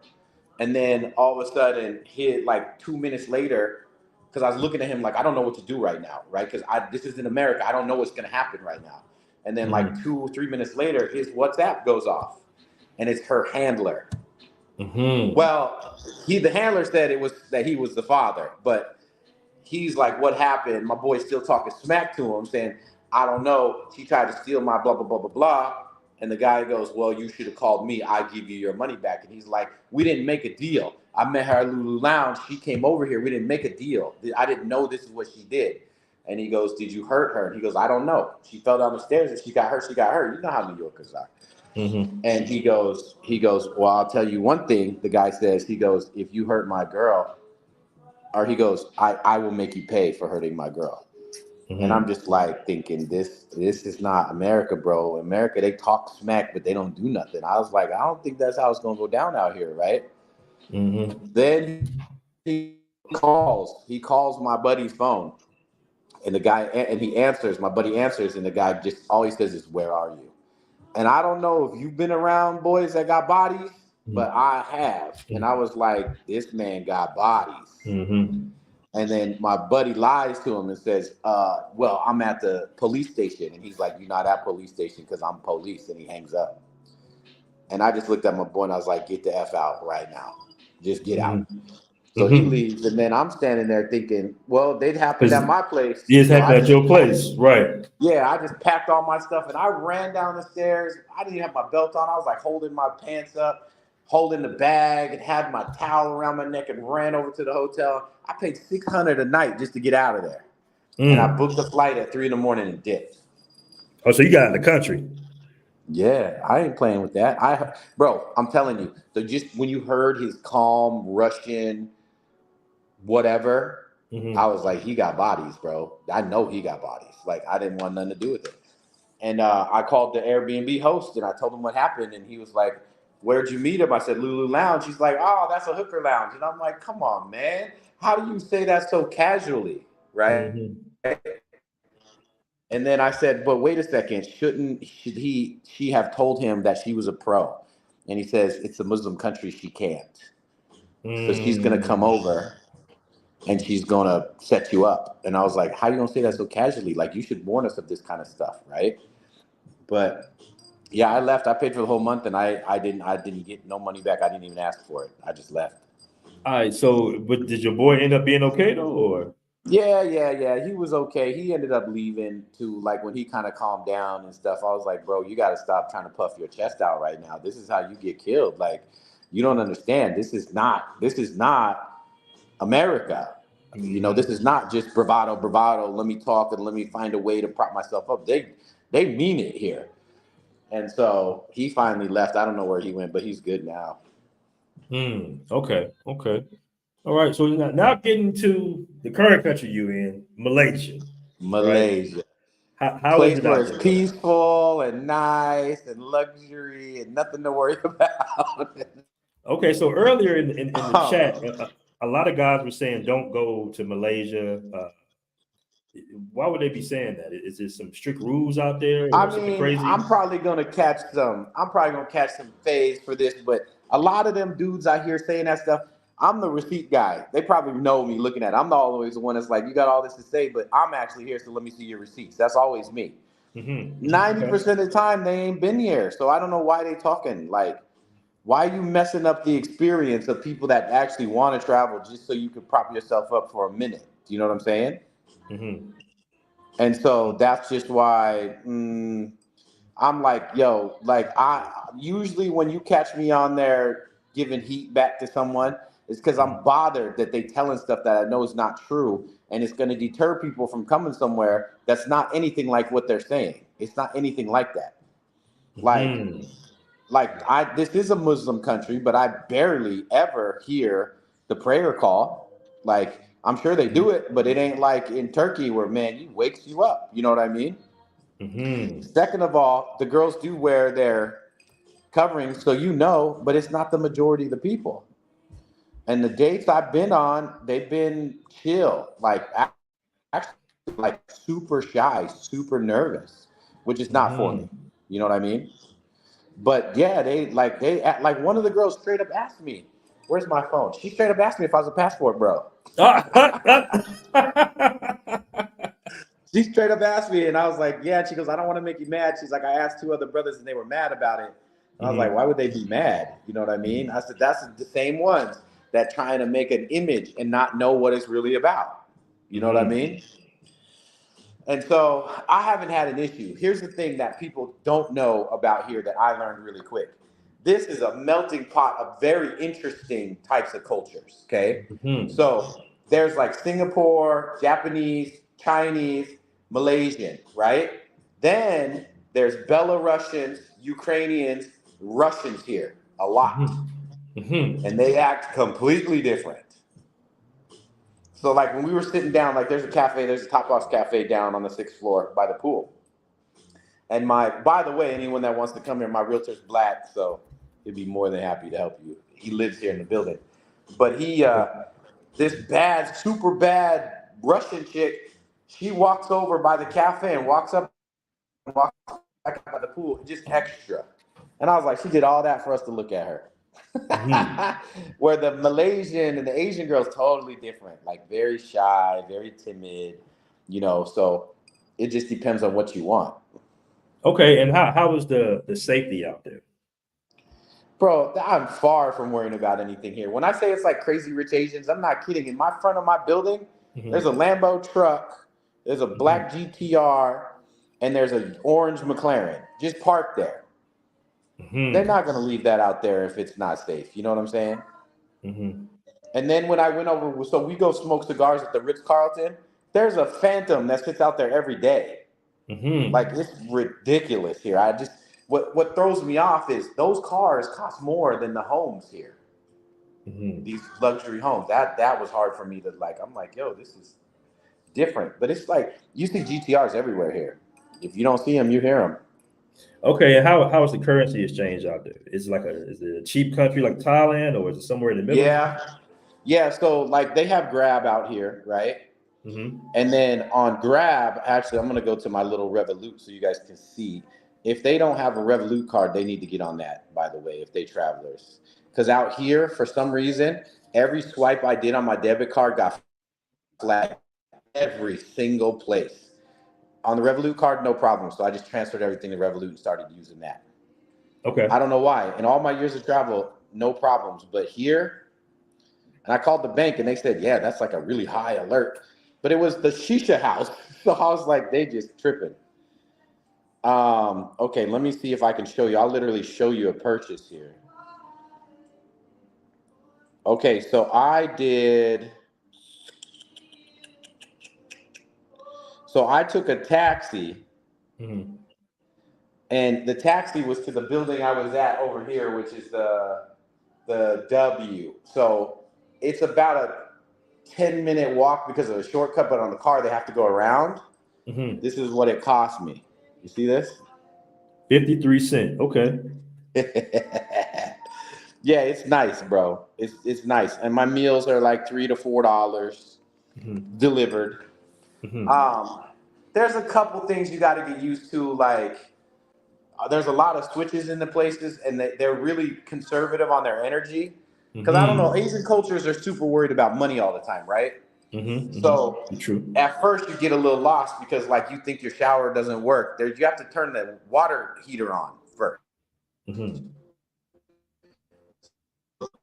and then all of a sudden, like 2 minutes later, because I was looking at him like, I don't know what to do right now, right? Because this is in America. I don't know what's going to happen right now. And then like 2 or 3 minutes later, his WhatsApp goes off, and it's her handler. Mm-hmm. Well, the handler said it was that he was the father, but he's like, what happened? My boy's still talking smack to him, saying, I don't know. She tried to steal my blah, blah, blah, blah, blah. And the guy goes, well, you should have called me. I give you your money back. And he's like, we didn't make a deal. I met her at Lulu Lounge. She came over here. We didn't make a deal. I didn't know this is what she did. And he goes, did you hurt her? And he goes, I don't know. She fell down the stairs and she got hurt. She got hurt. You know how New Yorkers are. Mm-hmm. And he goes, well, I'll tell you one thing. The guy says, he goes, if you hurt my girl, or he goes, I will make you pay for hurting my girl. Mm-hmm. And I'm just like thinking, this is not America, bro. America, they talk smack, but they don't do nothing. I was like, I don't think that's how it's going to go down out here, right? Mm-hmm. Then he calls my buddy's phone, and he answers. My buddy answers, and the guy just all he says is, where are you? And I don't know if you've been around boys that got bodies, but I have. And I was like, this man got bodies. Mm-hmm. And then my buddy lies to him and says, well, I'm at the police station. And he's like, you're not at police station because I'm police. And he hangs up. And I just looked at my boy and I was like, get the F out right now. Just get out. So he leaves. And then I'm standing there thinking, well, they'd happened at my place. Yes, happened at your place. Right. Yeah, I just packed all my stuff and I ran down the stairs. I didn't even have my belt on. I was like holding my pants up, holding the bag, and had my towel around my neck and ran over to the hotel. I paid $600 a night just to get out of there. and I booked the flight at 3 a.m. and dipped. Oh, so you got in the country. Yeah, I ain't playing with that. Bro, I'm telling you, just when you heard his calm Russian whatever, I was like, he got bodies, bro. I know he got bodies. Like, I didn't want nothing to do with it. And I called the Airbnb host and I told him what happened, and he was like, "Where'd you meet him?" I said, "Lulu Lounge." He's like, "Oh, that's a hooker lounge." And I'm like, "Come on, man. How do you say that so casually?" Right? And then I said, "But wait a second, she have told him that she was a pro?" And he says, "It's a Muslim country, she can't. So she's gonna come over and she's gonna set you up." And I was like, "How you gonna say that so casually? Like, you should warn us of this kind of stuff, right?" But yeah, I left. I paid for the whole month, and I didn't get no money back. I didn't even ask for it. I just left. All right. So, but did your boy end up being okay though, or? Yeah. He was okay. He ended up leaving too. Like when he kind of calmed down and stuff, I was like, "Bro, you got to stop trying to puff your chest out right now. This is how you get killed. Like, you don't understand. This is not America. You know, this is not just bravado. Let me talk and let me find a way to prop myself up. They mean it here." And so he finally left. I don't know where he went, but he's good now. Okay. All right. So now getting to the current country you in, Malaysia. Malaysia. Right? How is Place it where out it's there? peaceful and nice and luxury and nothing to worry about. Okay. So earlier in the chat, a lot of guys were saying don't go to Malaysia. Why would they be saying that? Is there some strict rules out there or I something mean, crazy? I'm probably gonna catch some phase for this, but a lot of them dudes out here saying that stuff. I'm the receipt guy. They probably know me looking at it. I'm not always the one that's like, "You got all this to say," but I'm actually here, so let me see your receipts. That's always me. 90% of the time they ain't been here. So I don't know why they talking. Like, why are you messing up the experience of people that actually want to travel just so you could prop yourself up for a minute? Do you know what I'm saying? And so that's just why I'm like, yo, like I usually when you catch me on there giving heat back to someone, it's because I'm bothered that they telling stuff that I know is not true, and it's going to deter people from coming somewhere that's not anything like what they're saying. It's not anything like that. Like this is a Muslim country, but I barely ever hear the prayer call. Like, I'm sure they do it, but it ain't like in Turkey where, man, he wakes you up. You know what I mean? Second of all, the girls do wear their coverings, so you know, but it's not the majority of the people. And the dates I've been on, they've been chill, like actually like super shy, super nervous, which is not for me. You know what I mean? But yeah, they one of the girls straight up asked me, "Where's my phone?" She straight up asked me if I was a passport bro. She straight up asked me, and I was like, "Yeah." And she goes, "I don't want to make you mad." She's like, "I asked 2 other brothers, and they were mad about it." And I was like, "Why would they be mad?" You know what I mean? I said, "That's the same ones that trying to make an image and not know what it's really about." You know what I mean? And so I haven't had an issue. Here's the thing that people don't know about here that I learned really quick. This is a melting pot of very interesting types of cultures, okay? So there's like Singapore, Japanese, Chinese, Malaysian, right? Then there's Belarusians, Ukrainians, Russians here, a lot. And they act completely different. So like when we were sitting down, like there's a Top Box Cafe down on the 6th floor by the pool. And by the way, anyone that wants to come here, my realtor's black, so he'd be more than happy to help you. He lives here in the building. But this super bad Russian chick, she walks over by the cafe and walks back up by the pool, just extra. And I was like, she did all that for us to look at her. Where the Malaysian and the Asian girls totally different, like very shy, very timid, so it just depends on what you want. Okay, and how was the safety out there? Bro, I'm far from worrying about anything here. When I say it's like Crazy Rich Asians, I'm not kidding. In my front of my building, there's a Lambo truck, there's a black GTR, and there's an orange McLaren just parked there. They're not going to leave that out there if it's not safe. You know what I'm saying? And then when I went over, so we go smoke cigars at the Ritz-Carlton. There's a Phantom that sits out there every day. Mm-hmm. Like, it's ridiculous here. What throws me off is those cars cost more than the homes here. Mm-hmm. These luxury homes. That was hard for me to like. I'm like, yo, this is different. But it's like you see GTRs everywhere here. If you don't see them, you hear them. Okay, and how is the currency exchange out there? Is it a cheap country like Thailand, or is it somewhere in the middle? Yeah. So like they have Grab out here, right? Mm-hmm. And then on Grab, actually, I'm gonna go to my little Revolut so you guys can see. If they don't have a Revolut card, they need to get on that. By the way, if they travelers, because out here for some reason, every swipe I did on my debit card got flagged every single place. On the Revolut card, no problem. So I just transferred everything to Revolut and started using that. Okay. I don't know why. In all my years of travel, no problems. But here, and I called the bank and they said, yeah, that's like a really high alert. But it was the shisha house. So I was like, they just tripping. Okay, let me see if I can show you. I'll literally show you a purchase here. Okay, so I took a taxi. Mm-hmm. And the taxi was to the building I was at over here, which is the W. So it's about a 10-minute walk because of a shortcut, but on the car they have to go around. Mm-hmm. This is what it cost me. You see this? 53 cents. Okay. Yeah, it's nice, bro. It's nice. And my meals are like $3 to $4 delivered. Mm-hmm. There's a couple things you got to get used to, like there's a lot of switches in the places, and they're really conservative on their energy. Because I don't know, Asian cultures are super worried about money all the time, right? Mm-hmm. So True. at first you get a little lost because like you think your shower doesn't work. You have to turn the water heater on first. Mm-hmm.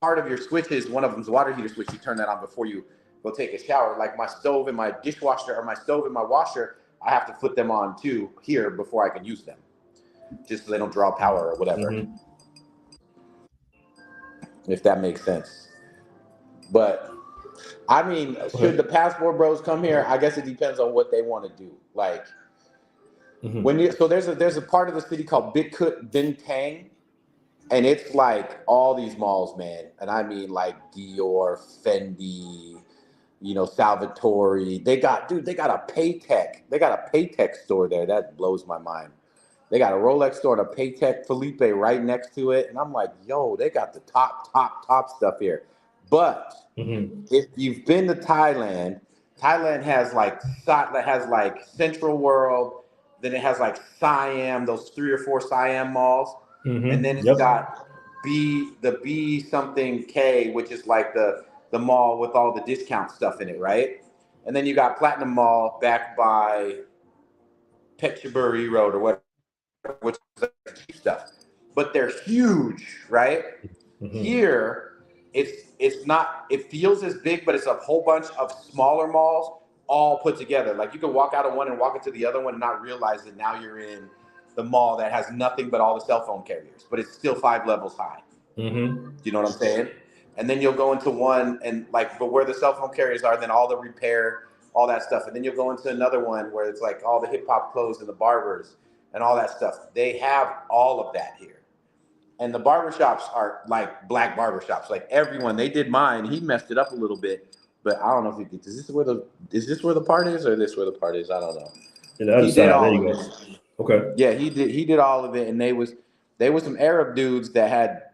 Part of your switches, one of them's a water heater switch. You turn that on before you go take a shower. Like my stove and my dishwasher, or my stove and my washer, I have to put them on too here before I can use them, just so they don't draw power or whatever. Mm-hmm. If that makes sense. But I mean, should the Passport Bros come here? I guess it depends on what they want to do. Like there's a part of the city called Bigkut Bintang, and it's like all these malls, man. And I mean like Dior, Fendi, Salvatore. They got a Paytech. They got a Paytech store there. That blows my mind. They got a Rolex store and a Paytech Felipe right next to it. And I'm like, yo, they got the top stuff here. But if you've been to Thailand has like Central World, then it has like Siam, those 3 or 4 Siam malls. And then it's got the B something K, which is like the mall with all the discount stuff in it, right? And then you got Platinum Mall back by Phetchaburi Road or whatever, which is cheap stuff. But they're huge, right? Here, it's not, it feels as big, but it's a whole bunch of smaller malls all put together. Like you can walk out of one and walk into the other one and not realize that now you're in the mall that has nothing but all the cell phone carriers, but it's still 5 levels high. You know what I'm saying? And then you'll go into one and but where the cell phone carriers are, then all the repair, all that stuff. And then you'll go into another one where it's like all the hip hop clothes and the barbers and all that stuff. They have all of that here. And the barbershops are like black barbershops. Like everyone, they did mine. He messed it up a little bit, but I don't know if is this where the part is, or this where the part is? I don't know. He did all of it. Okay. Yeah, he did all of it, and they was some Arab dudes that had.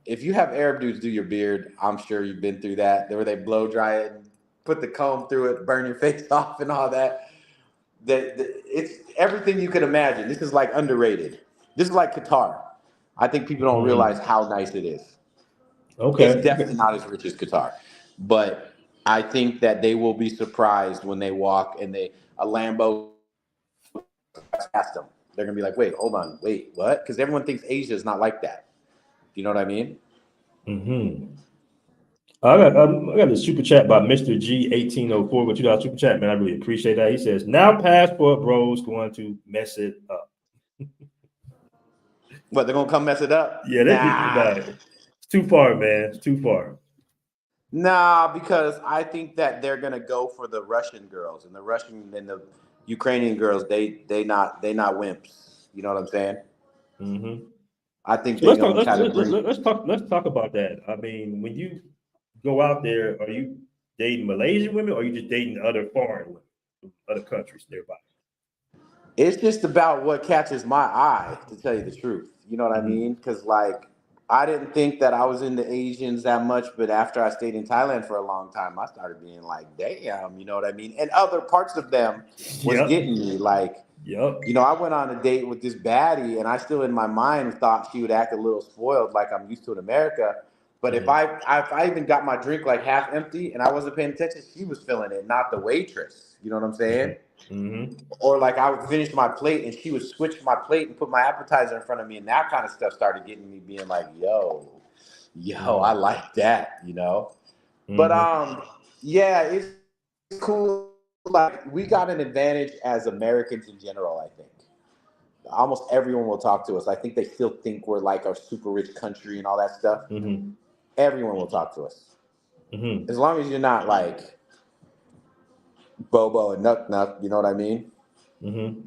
If you have Arab dudes do your beard, I'm sure you've been through that. Where they blow dry it, and put the comb through it, burn your face off, and all that. It's everything you could imagine. This is like underrated. This is like Qatar. I think people don't realize how nice it is. Okay. It's definitely not as rich as Qatar, but I think that they will be surprised when they walk and a Lambo past them. They're gonna be like, "Wait, hold on, wait, what?" Because everyone thinks Asia is not like that. You know what I mean? I got a super chat by Mr. G1804 with $2 super chat, man. I really appreciate that. He says, "Now Passport Bros going to mess it up." What, they're gonna come mess it up? Yeah, it's too far, man. It's too far. Nah, because I think that they're gonna go for the Russian girls and the Russian and the Ukrainian girls. They not wimps. You know what I'm saying? Mm-hmm. I think So they're let's talk. gonna kind of bring. Let's talk about that. I mean, when you go out there, are you dating Malaysian women, or are you just dating other foreign women from other countries nearby? It's just about what catches my eye, to tell you the truth. You know what I Mm-hmm. mean? Because like I didn't think that I was into Asians that much, but after I stayed in Thailand for a long time, I started being like, damn, you know what I mean? And other parts of them was Yep. getting me. Like, Yep. you know, I went on a date with this baddie, and I still in my mind thought she would act a little spoiled, like I'm used to in America. But if Mm-hmm. I even got my drink like half empty and I wasn't paying attention, she was feeling it, not the waitress. You know what I'm saying? Mm-hmm. Or like I would finish my plate and she would switch my plate and put my appetizer in front of me, and that kind of stuff started getting me being like, yo, I like that, you know. But Mm-hmm. yeah, it's cool. Like we got an advantage as Americans in general, I think. Almost everyone will talk to us. I think they still think we're like a super rich country and all that stuff. Mm-hmm. Everyone will talk to us. Mm-hmm. As long as you're not like Bobo and Nuck, you know what I mean? Mm-hmm.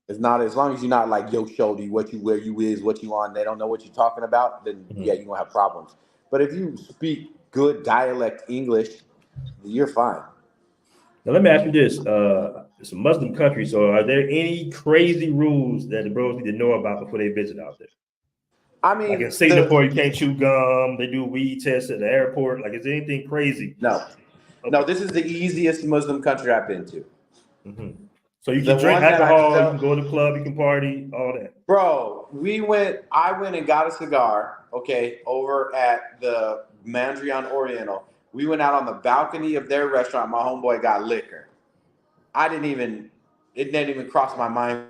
It's not as long as you're not like yo shorty, what you where you is, what you on, they don't know what you're talking about, then yeah, Mm-hmm. you're gonna have problems. But if you speak good dialect English, you're fine. Now let me ask you this: it's a Muslim country, so are there any crazy rules that the bros need to know about before they visit out there? I Like in mean, Singapore, you can't chew gum. They do weed tests at the airport. Like, is there anything crazy? no. No, Okay. this is the easiest Muslim country I've been to. Mm-hmm. So you The can drink one that I alcohol, you can felt, go to the club, you can party, all that. bro, I went and got a cigar, okay, over at the Mandrion Oriental. We went out on the balcony of their restaurant. My homeboy got liquor. It didn't even cross my mind.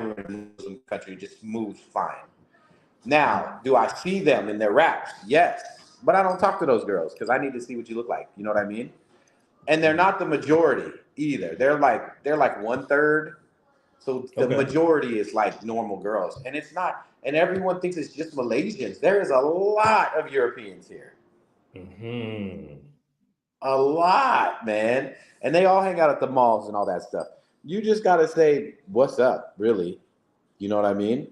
Muslim country just moves fine. Now, do I see them in their raps? Yes. But I don't talk to those girls because I need to see what you look like. You know what I mean? And they're Mm-hmm. not the majority either. They're like 1/3. So the Okay. majority is like normal girls. And it's not, and everyone thinks it's just Malaysians. There is a lot of Europeans here. Mm-hmm. A lot, man. And they all hang out at the malls and all that stuff. You just gotta say, what's up, really? You know what I mean?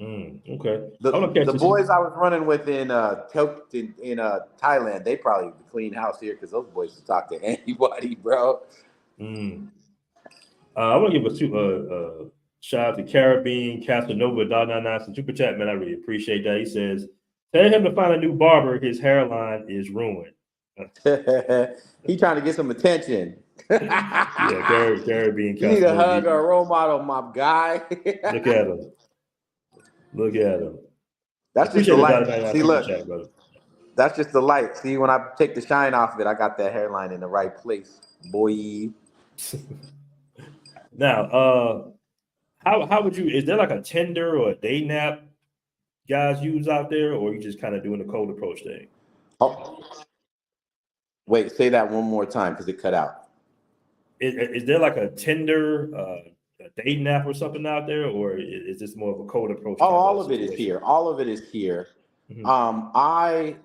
Okay. I The want to catch the this. boys I was running with in Thailand, they probably clean house here because those boys will talk to anybody, bro. Mm. I want to give shout out to Caribbean Casanova $1.99 some super chat, man. I really appreciate that. He says, tell him to find a new barber. His hairline is ruined. He trying to get some attention. Yeah, Caribbean You need a Casanova. hug or a role model, my guy. Look at him. Look at him. I That's just the appreciate the light. $1.99 See, super look, chat, brother. that's just the light. See, when I take the shine off of it, I got that hairline in the right place, boy. Now, how would you? Is there like a Tinder or a day nap guys use out there, or are you just kind of doing the cold approach thing? Oh, wait, say that one more time because it cut out. Is there like a Tinder, a dating app or something out there, or is this more of a cold approach Oh, type all of of it is situation? here. All of it is here. Mm-hmm. I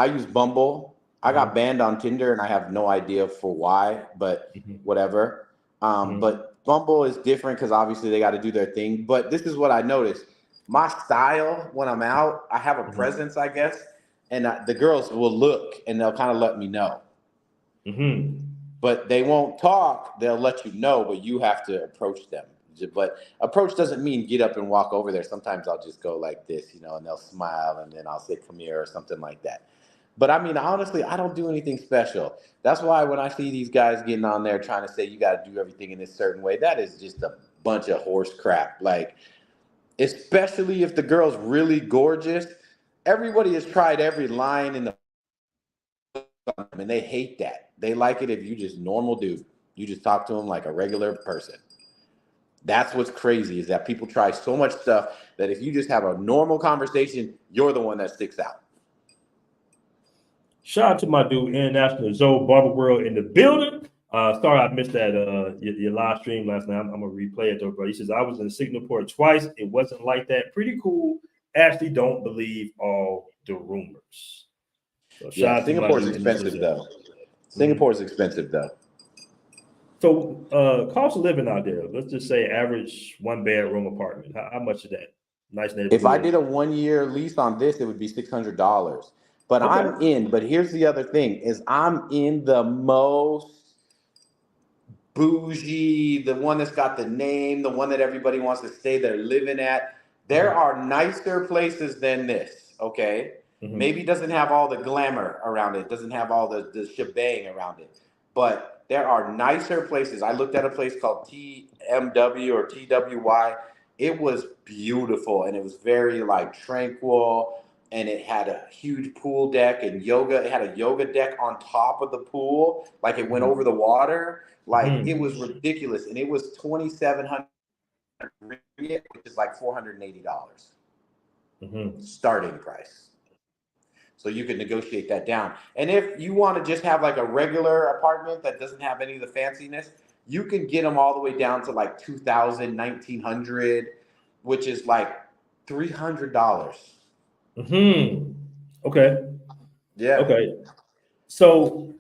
use Bumble. I got Mm-hmm. banned on Tinder and I have no idea for why, but Mm-hmm. whatever. Mm-hmm. But Bumble is different because obviously they got to do their thing. But this is what I noticed. My style when I'm out, I have a Mm-hmm. presence, I guess, and the girls will look and they'll kind of let me know. Mm-hmm. But they won't talk. They'll let you know, but you have to approach them. But approach doesn't mean get up and walk over there. Sometimes I'll just go like this, and they'll smile, and then I'll say, come here, or something like that. But I mean, honestly, I don't do anything special. That's why when I see these guys getting on there trying to say you got to do everything in this certain way, that is just a bunch of horse crap. Like, especially if the girl's really gorgeous, everybody has tried every line in the and they hate that. They like it if you just normal dude. You just talk to them like a regular person. That's what's crazy is that people try so much stuff that if you just have a normal conversation, you're the one that sticks out. Shout out to my dude, International Zoe Barber World in the building. Sorry I missed that your live stream last night. I'm gonna replay it though, bro. He says I was in Singapore twice. It wasn't like that. Pretty cool. Actually, don't believe all the rumors. So shout Yeah, out to my Singapore's dude in expensive Malaysia. though. Singapore's expensive though. So cost of living out there, let's just say average 1 bedroom apartment. How much is that? Nice If I neighborhood. did a 1 year lease on this, it would be $600. But Okay. I'm in. But here's the other thing: is I'm in the most bougie, the one that's got the name, the one that everybody wants to stay there living at. There are nicer places than this. Okay, maybe it doesn't have all the glamour around it, doesn't have all the shebang around it, but there are nicer places. I looked at a place called TMW or TWY. It was beautiful and it was very like tranquil, and it had a huge pool deck and yoga. It had a yoga deck on top of the pool, like it went over the water. Like it was ridiculous, and it was 2,700, which is like $480 starting price. So you can negotiate that down. And if you want to just have like a regular apartment that doesn't have any of the fanciness, you can get them all the way down to like 2,000, 1,900, which is like $300. Okay. Yeah. Okay. So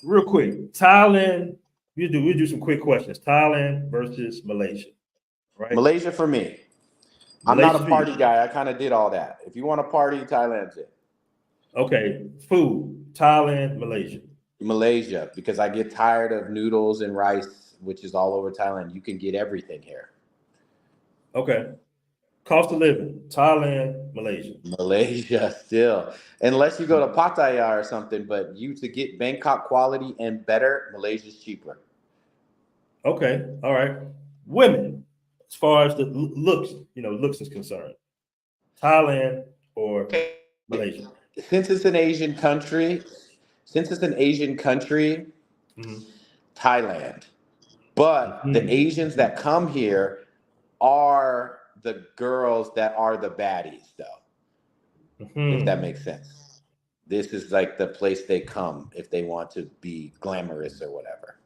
real quick, Thailand. We do some quick questions. Thailand versus Malaysia, right? Malaysia for me. I'm not a party guy. I kind of did all that. If you want to party, Thailand's it. Okay. Food. Thailand, Malaysia. Malaysia, because I get tired of noodles and rice, which is all over Thailand. You can get everything here. Okay. Cost of living. Thailand, Malaysia. Malaysia still. Unless you go to Pattaya or something, but you to get Bangkok quality and better, Malaysia's cheaper. Okay. All right. Women, as far as the looks, looks is concerned. Thailand or Malaysia? Since it's an Asian country, Thailand. But the Asians that come here are the girls that are the baddies, though. If that makes sense. This is like the place they come if they want to be glamorous or whatever.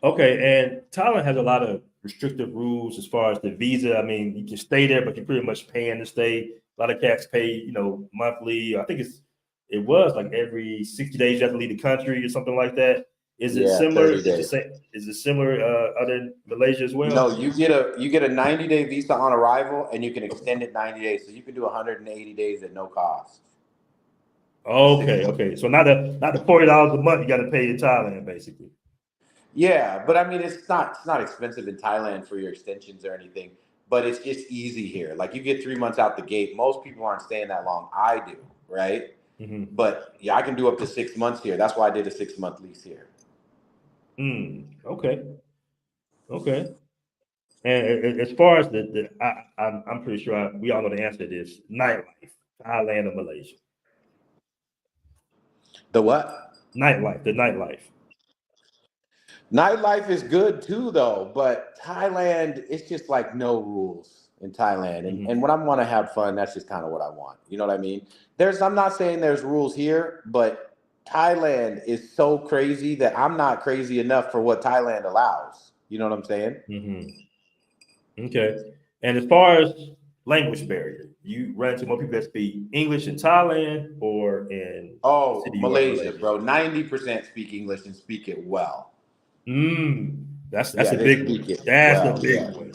Okay, and Thailand has a lot of restrictive rules as far as the visa. I mean, you can stay there, but you're pretty much paying to stay. A lot of cats pay, monthly. I think it was like every 60 days you have to leave the country or something like that. Is it similar? Is it similar other in Malaysia as well? No, you get a 90-day visa on arrival, and you can extend it 90 days. So you can do 180 days at no cost. Okay. So not the $40 a month you got to pay in Thailand, basically. Yeah, but I mean, it's not expensive in Thailand for your extensions or anything, but it's just easy here. Like you get 3 months out the gate. Most people aren't staying that long. I do, right? But yeah, I can do up to 6 months here. That's why I did a 6-month lease here. Okay. And as far as I'm pretty sure we all know the answer to this. Nightlife, Thailand or Malaysia? The what? The nightlife. Nightlife is good too, though, but Thailand, it's just like no rules in Thailand. And when I want to have fun, that's just kind of what I want. You know what I mean? I'm not saying there's rules here, but Thailand is so crazy that I'm not crazy enough for what Thailand allows. You know what I'm saying? Okay. And as far as language barrier, you run into more people that speak English in Thailand or in Malaysia, bro. 90% speak English and speak it well. That's a big one. That's a big one.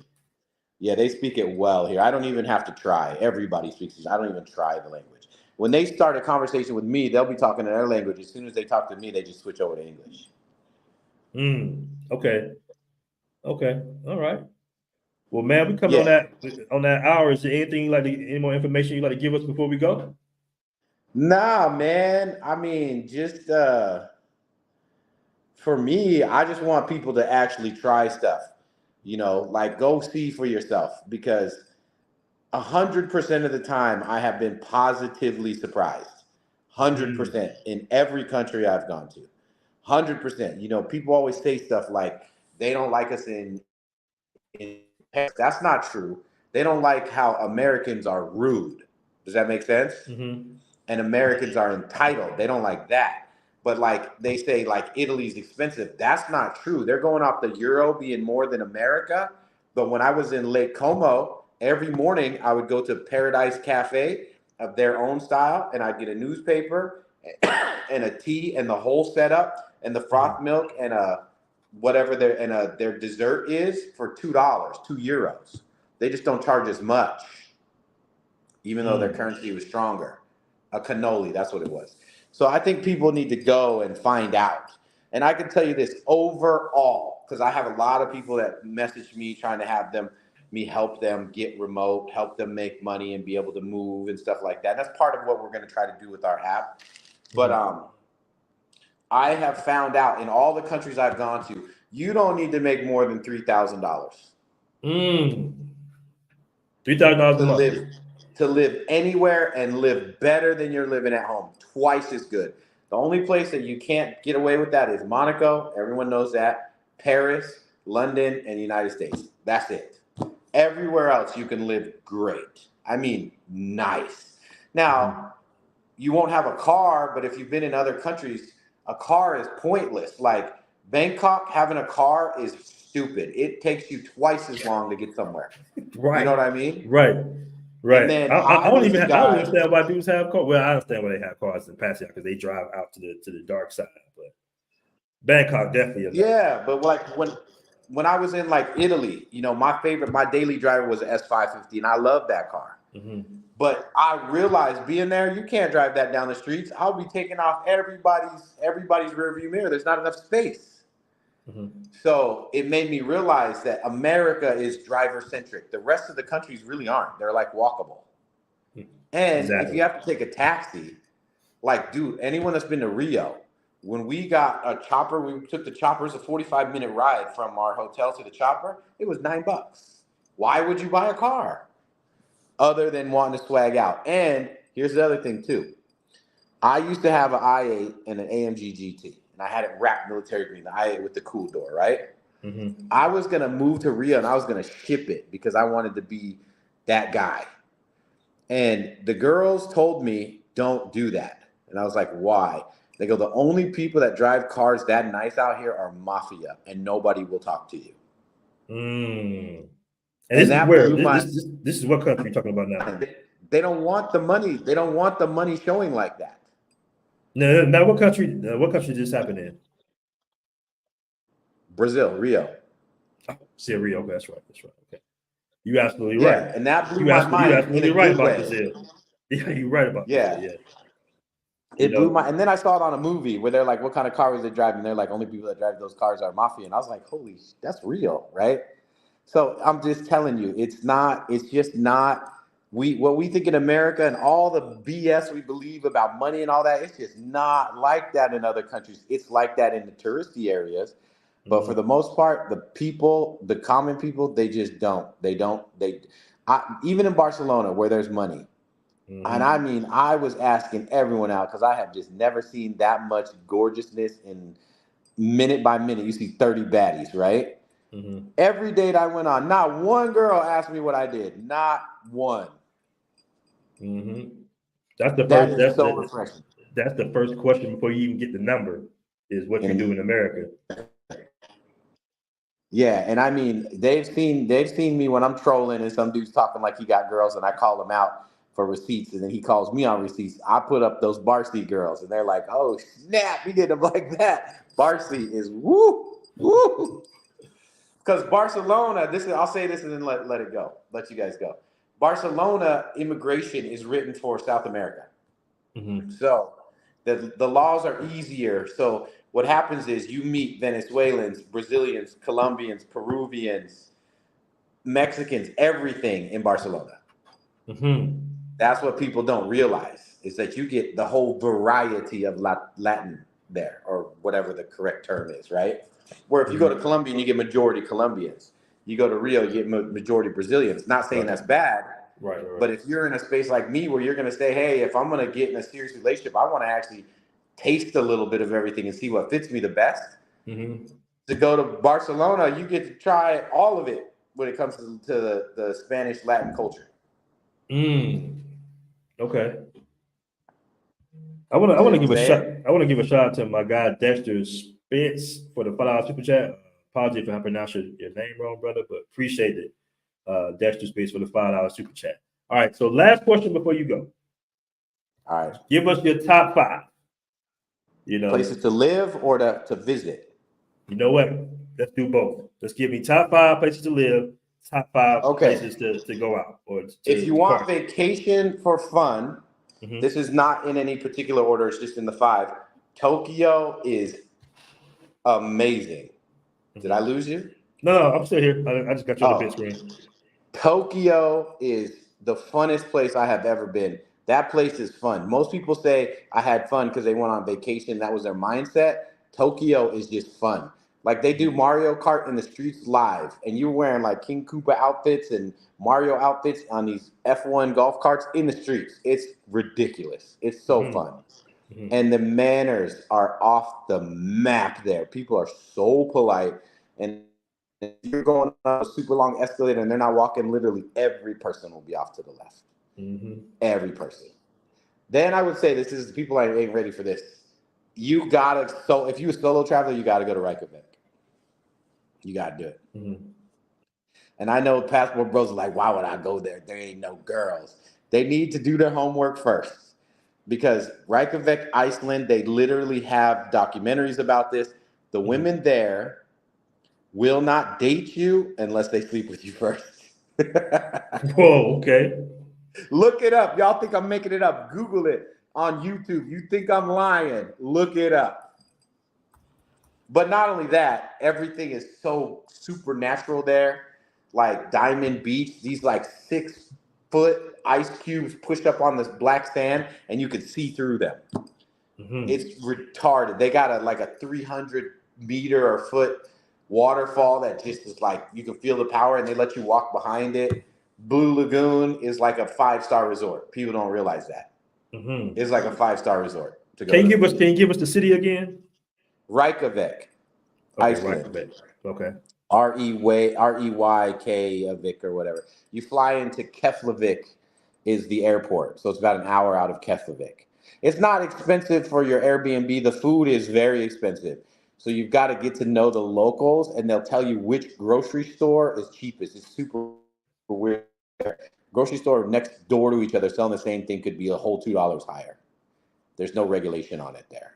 Yeah, they speak it well here. I don't even have to try. Everybody speaks it. I don't even try the language. When they start a conversation with me, they'll be talking in their language. As soon as they talk to me, they just switch over to English. Okay. All right. Well, man, we come on that hour. Is there anything any more information you'd like to give us before we go? Nah, man. I mean, just for me, I just want people to actually try stuff. Like go see for yourself, because 100% of the time I have been positively surprised. 100% in every country I've gone to. 100%. People always say stuff like they don't like us in that's not true. They don't like how Americans are rude. Does that make sense? And Americans are entitled. They don't like that. But like they say, like Italy's expensive. That's not true. They're going off the euro being more than America. But when I was in Lake Como, every morning I would go to Paradise Cafe of their own style, and I'd get a newspaper and a tea and the whole setup and the froth milk and whatever their dessert is for $2, €2. They just don't charge as much, even though their currency was stronger. A cannoli, that's what it was. So I think people need to go and find out. And I can tell you this overall, because I have a lot of people that message me trying to have me help them get remote, help them make money and be able to move and stuff like that. That's part of what we're going to try to do with our app. But I have found out in all the countries I've gone to, you don't need to make more than $3,000. $3,000 a month. To live anywhere and live better than you're living at home, twice as good. The only place that you can't get away with that is Monaco. Everyone knows that. Paris, London, and the United States. That's it. Everywhere else, you can live great. I mean, nice. Now, you won't have a car, but if you've been in other countries, a car is pointless. Like Bangkok, having a car is stupid. It takes you twice as long to get somewhere. Right. You know what I mean? Right. Right. Then I don't understand why dudes have cars. Well, I understand why they have cars in Pattaya because they drive out to the dark side. But Bangkok definitely. Yeah, but like when I was in like Italy, you know, my daily driver was an S550, and I love that car. But I realized being there, you can't drive that down the streets. I'll be taking off everybody's rearview mirror. There's not enough space. So it made me realize that America is driver centric. The rest of the countries really aren't. They're like walkable. And if you have to take a taxi, like, dude, anyone that's been to Rio, when we got a chopper, we took the chopper, it's a 45-minute ride from our hotel to the chopper. It was $9. Why would you buy a car other than wanting to swag out? And here's the other thing too. I used to have an i8 and an AMG GT. And I had it wrapped military green, the i8 with the cool door, right? I was going to move to Rio and I was going to ship it because I wanted to be that guy. And the girls told me, don't do that. And I was like, why? They go, the only people that drive cars that nice out here are mafia and nobody will talk to you. And this is where, this is what country you're talking about now? They don't want the money. They don't want the money showing like that. No, now what country did this happen in? Brazil, Rio. Oh, see, Rio, that's right. Okay. You absolutely right. And that blew my mind. You absolutely right about Brazil. Yeah, you're right about Brazil. Yeah. It blew my, and then I saw it on a movie where they're like, what kind of car was they driving? They're like, only people that drive those cars are mafia. And I was like, holy, that's real, right? So I'm just telling you, it's just not, what we think in America and all the BS we believe about money and all that, it's just not like that in other countries. It's like that in the touristy areas. But for the most part, the common people, they just don't. Even in Barcelona where there's money. And I mean, I was asking everyone out because I have just never seen that much gorgeousness in minute by minute. You see 30 baddies, right? Every date I went on, not one girl asked me what I did. Not one. That's the first. That's so refreshing. That's the first question before you even get the number is what you do in America. Yeah, and I mean they've seen me when I'm trolling and some dude's talking like he got girls and I call him out for receipts and then he calls me on receipts. I put up those bar seat girls and they're like, oh snap, you get them like that. Bar seat is woo. Because Barcelona, I'll say this and then let you guys go. Barcelona immigration is written for South America. So the laws are easier. So what happens is you meet Venezuelans, Brazilians, Colombians, Peruvians, Mexicans, everything in Barcelona. That's what people don't realize is that you get the whole variety of Latin there or whatever the correct term is, right? Where if you go to Colombia, you get majority Colombians. You go to Rio, you get majority Brazilians. Not saying that's bad, right. But if you're in a space like me where you're going to say, hey, if I'm going to get in a serious relationship, I want to actually taste a little bit of everything and see what fits me the best. To go to Barcelona, you get to try all of it when it comes to the Spanish Latin culture. Okay. I want to give a shot. I want to give a shout out to my guy Dexter Spence for the $5 super chat. Apologies if I pronounce your name wrong, brother, but appreciate it. Dexter Spence for the $5 super chat. All right. So last question before you go. All right. Give us your top 5. You know, Places to live or to visit? you know what? Let's do both. Let's give me top 5 places to live, top 5 places Okay. to go out or If you to want party. vacation for fun, Hmm. this is not in any particular order, it's just in the five. Tokyo is amazing. Did I Hmm. lose you? No, I'm still here. I just got you on the big Oh, screen. Tokyo is the funnest place I have ever been. That place is fun. Most people say I had fun because they went on vacation. That was their mindset. Tokyo is just fun. Like they do Mario Kart in the streets live, and you're wearing like King Koopa outfits and Mario outfits on these F1 golf carts in the streets. It's ridiculous. It's so Hmm. fun. Hmm. And the manners are off the map there. People are so polite. And if you're going on a super long escalator and they're not walking, literally every person will be off to the left. Hmm. Every person. Then I would say this is people ain't ready for this. You gotta if you're a solo traveler, you gotta go to Reykjavik. You gotta do it. Hmm. And I know Passport Bros are like, why would I go there? There ain't no girls. They need to do their homework first. Because Reykjavik, Iceland, they literally have documentaries about this. The Hmm. women there will not date you unless they sleep with you first. Whoa. Okay. Look it up. Y'all think I'm making it up. Google it on YouTube. You think I'm lying. Look it up. But not only that, everything is so supernatural there. Like Diamond Beach, these like 6-foot ice cubes pushed up on this black sand, and you can see through them. Hmm. It's retarded. They got like a 300 meter or foot waterfall that just is like you can feel the power, and they let you walk behind it. Blue Lagoon is like a 5-star resort. People don't realize that. Hmm. It's like a 5-star resort to Can go you to. give us? Can you give us the city again? Reykjavik, Okay. Right. Iceland. Okay. Reyk or whatever. You fly into Keflavik is the airport. So it's about an hour out of Keflavik. It's not expensive for your Airbnb. The food is very expensive. So you've got to get to know the locals and they'll tell you which grocery store is cheapest. It's super weird. Grocery store next door to each other selling the same thing could be a whole $2 higher. There's no regulation on it there.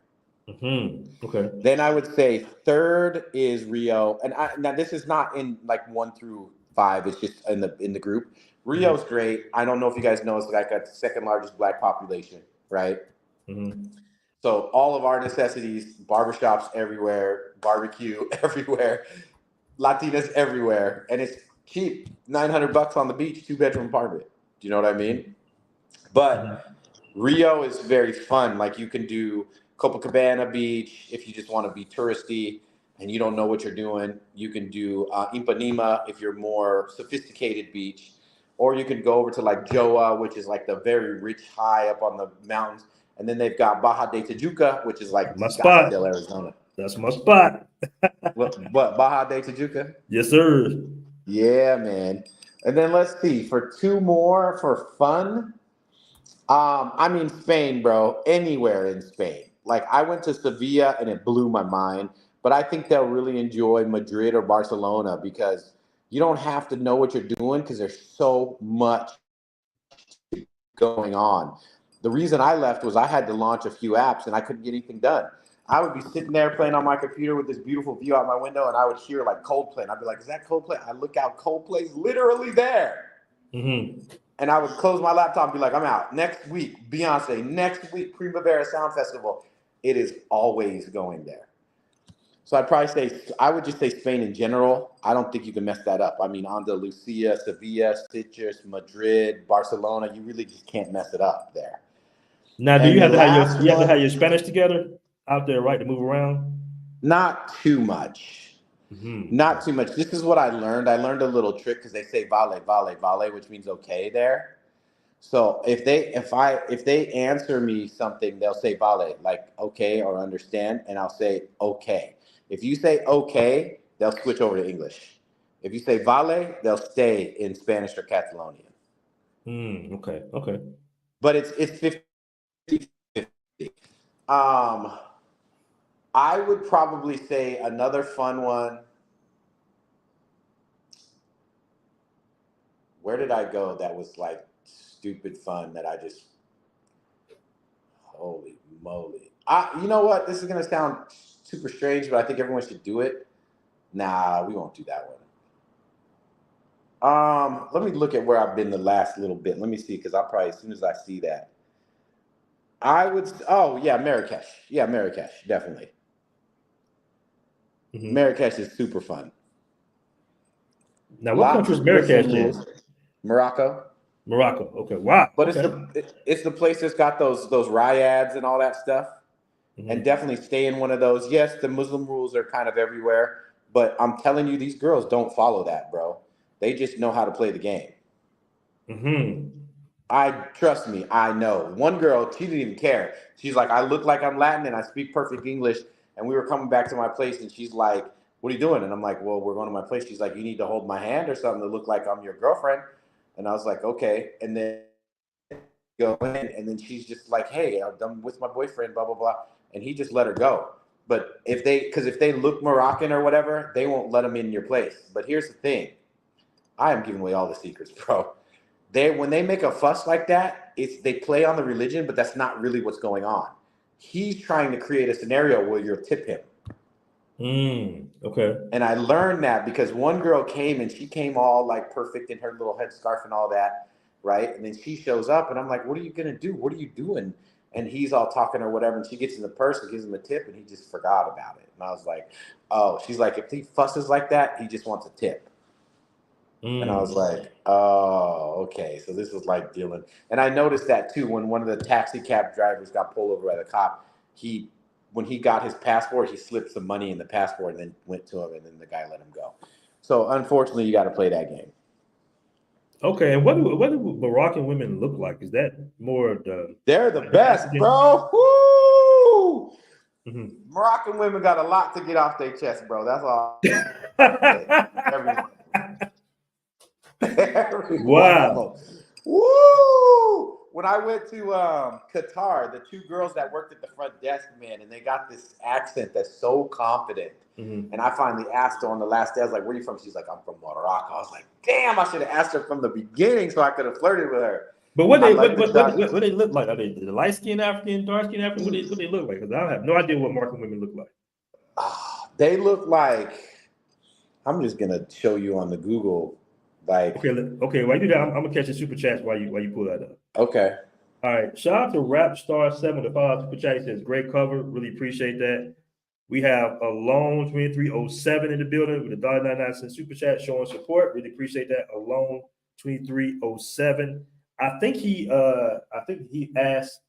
Hmm. Okay. Then I would say third is Rio, and now this is not in like 1 through 5. It's just in the group. Hmm. Rio's great. I don't know if you guys know, it's like a second largest black population, right? Hmm. So all of our necessities, barbershops everywhere, barbecue everywhere, Latinas everywhere, and it's cheap. $900 on the beach, 2-bedroom apartment. Do you know what I mean? Hmm. But Rio is very fun. Like you can do Copacabana Beach if you just want to be touristy and you don't know what you're doing. You can do Ipanema if you're more sophisticated beach, or you can go over to like Joa, which is like the very rich high up on the mountains. And then they've got Baja de Tijuca, which is like My spot. Scottsdale, Arizona. That's my spot. What Baja de Tijuca? Yes, sir. Yeah, man. And then let's see for two more for fun. I mean Spain, bro. Anywhere in Spain. Like I went to Sevilla and it blew my mind. But I think they'll really enjoy Madrid or Barcelona because you don't have to know what you're doing because there's so much going on. The reason I left was I had to launch a few apps and I couldn't get anything done. I would be sitting there playing on my computer with this beautiful view out my window and I would hear like Coldplay and I'd be like, is that Coldplay? I look out, Coldplay's literally there. Hmm. And I would close my laptop and be like, I'm out. Next week, Beyonce. Next week, Primavera Sound Festival. It is always going there. So I'd probably say, I would just say Spain in general. I don't think you can mess that up. I mean, Andalusia, Sevilla, Sitges, Madrid, Barcelona, you really just can't mess it up there. Now, do And you the have to have last one, your Spanish together out there, right, to move around? not too much. Okay. Not too much. This is what I learned. I learned a little trick because they say vale, vale, vale, which means okay there. So if they answer me something, they'll say vale, like okay or understand, and I'll say okay. If you say okay, they'll switch over to English. If you say vale, they'll stay in Spanish or Catalonian. Okay. Okay. But it's 50-50. Um, I would probably say another fun one. Where did I go that was like stupid fun that I just holy moly. You know what? This is gonna sound super strange, but I think everyone should do it. Nah, we won't do that one. Let me look at where I've been the last little bit. Let me see, because I'll probably as soon as I see that, I would. Oh yeah, Marrakesh. Yeah, Marrakesh, definitely. Mhm. Marrakesh is super fun. Now, what country is Marrakesh in? Morocco. Morocco. Okay. Wow. But Okay. it's the place that's got those ryads and all that stuff. Mhm. And definitely stay in one of those. Yes, the Muslim rules are kind of everywhere, but I'm telling you, these girls don't follow that, bro. They just know how to play the game. Mm-hmm. Trust me, I know. One girl, she didn't even care. She's like, I look like I'm Latin and I speak perfect English. And we were coming back to my place and she's like, what are you doing? And I'm like, well, we're going to my place. She's like, you need to hold my hand or something to look like I'm your girlfriend. And I was like, okay. And then go in, and then she's just like, hey, I'm with my boyfriend, blah, blah, blah. And he just let her go. But if they look Moroccan or whatever, they won't let them in your place. But here's the thing. I am giving away all the secrets, bro. When they make a fuss like that, they play on the religion, but that's not really what's going on. He's trying to create a scenario where you'll tip him. Okay. And I learned that because one girl came and she came all like perfect in her little headscarf and all that, right? And then she shows up and I'm like, what are you gonna do? What are you doing? And he's all talking or whatever, and she gets in the purse and gives him a tip and he just forgot about it. And I was like, oh, she's like, if he fusses like that, he just wants a tip. And I was like, oh, okay. So this was like dealing. And I noticed that too when one of the taxi cab drivers got pulled over by the cop. When he got his passport, he slipped some money in the passport and then went to him, and then the guy let him go. So unfortunately, you got to play that game. Okay. And what do Moroccan women look like? Is that more They're the best, bro. Woo! Mm-hmm. Moroccan women got a lot to get off their chest, bro. That's all. Everyone. Wow. Woo! When I went to Qatar, the two girls that worked at the front desk, man, and they got this accent that's so confident. Mm-hmm. And I finally asked her on the last day, I was like, where are you from? She's like, I'm from Morocco. I was like, damn, I should have asked her from the beginning so I could have flirted with her. But what they look like? Are they the light-skinned African, dark-skinned African? What they look like? Because I have no idea what Moroccan women look like. They look like, I'm just going to show you on the Google. Like, okay. While you do that, I'm gonna catch the super chats while you pull that up. Okay. All right. Shout out to Rapstar7 with the $5 super chat. He says great cover. Really appreciate that. We have Alone 2307 in the building with a $1.99 super chat showing support. Really appreciate that. Alone 2307. I think he asked,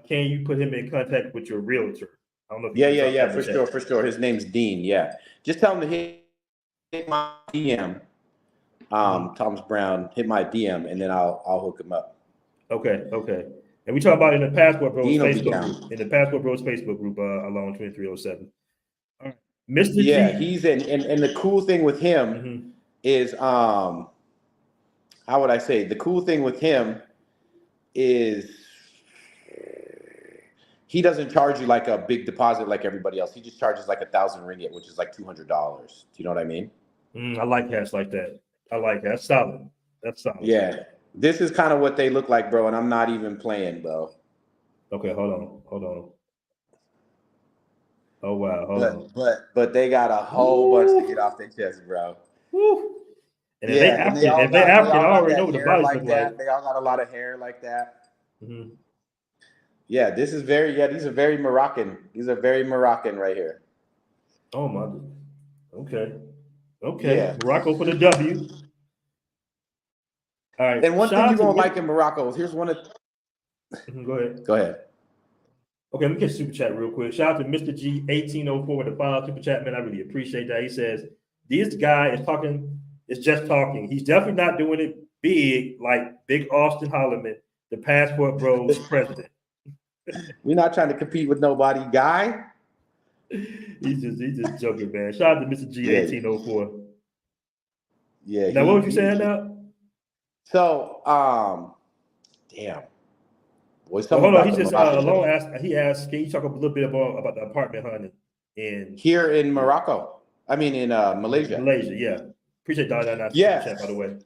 can you put him in contact with your realtor? I don't know. If for sure. His name's Dean. Yeah. Just tell him to hit my DM. Thomas Brown, hit my DM and then I'll hook him up. Okay. And we talk about in the Passport Bros Facebook group. In the Passport Bros Facebook group, Alone 2307. All right. Mr. Yeah, G. he's in, and the cool thing with him is how would I say? The cool thing with him is he doesn't charge you like a big deposit like everybody else. He just charges like 1,000 ringgit, which is like $200. Do you know what I mean? I like hats like that. I like that. That's solid. Yeah. This is kind of what they look like, bro, and I'm not even playing, bro. Okay, hold on. Oh wow, but they got a whole bunch to get off their chest, bro. Woo. And if they African, I already know what the bodies look like. They all got a lot of hair like that. Mm-hmm. Yeah, these are very Moroccan. These are very Moroccan right here. Oh my God. Okay. Yeah. Morocco for the W. All right. And one thing you won't like in Morocco, here's one of. Go ahead. Okay, let me get super chat real quick. Shout out to Mr. G 1804 with the $5 super chat, man. I really appreciate that. He says this guy is just talking. He's definitely not doing it big like Big Austin Holloman, the Passport Bros president. We're not trying to compete with nobody, guy. He's just joking, man. Shout out to Mr. G 1804. Yeah. Now, what was you saying now? So, damn. Hold on. He just alone asked. He asked, "Can you talk a little bit about the apartment hunting here in Morocco? I mean, in Malaysia. Malaysia, yeah. Appreciate that. Yes. By the way.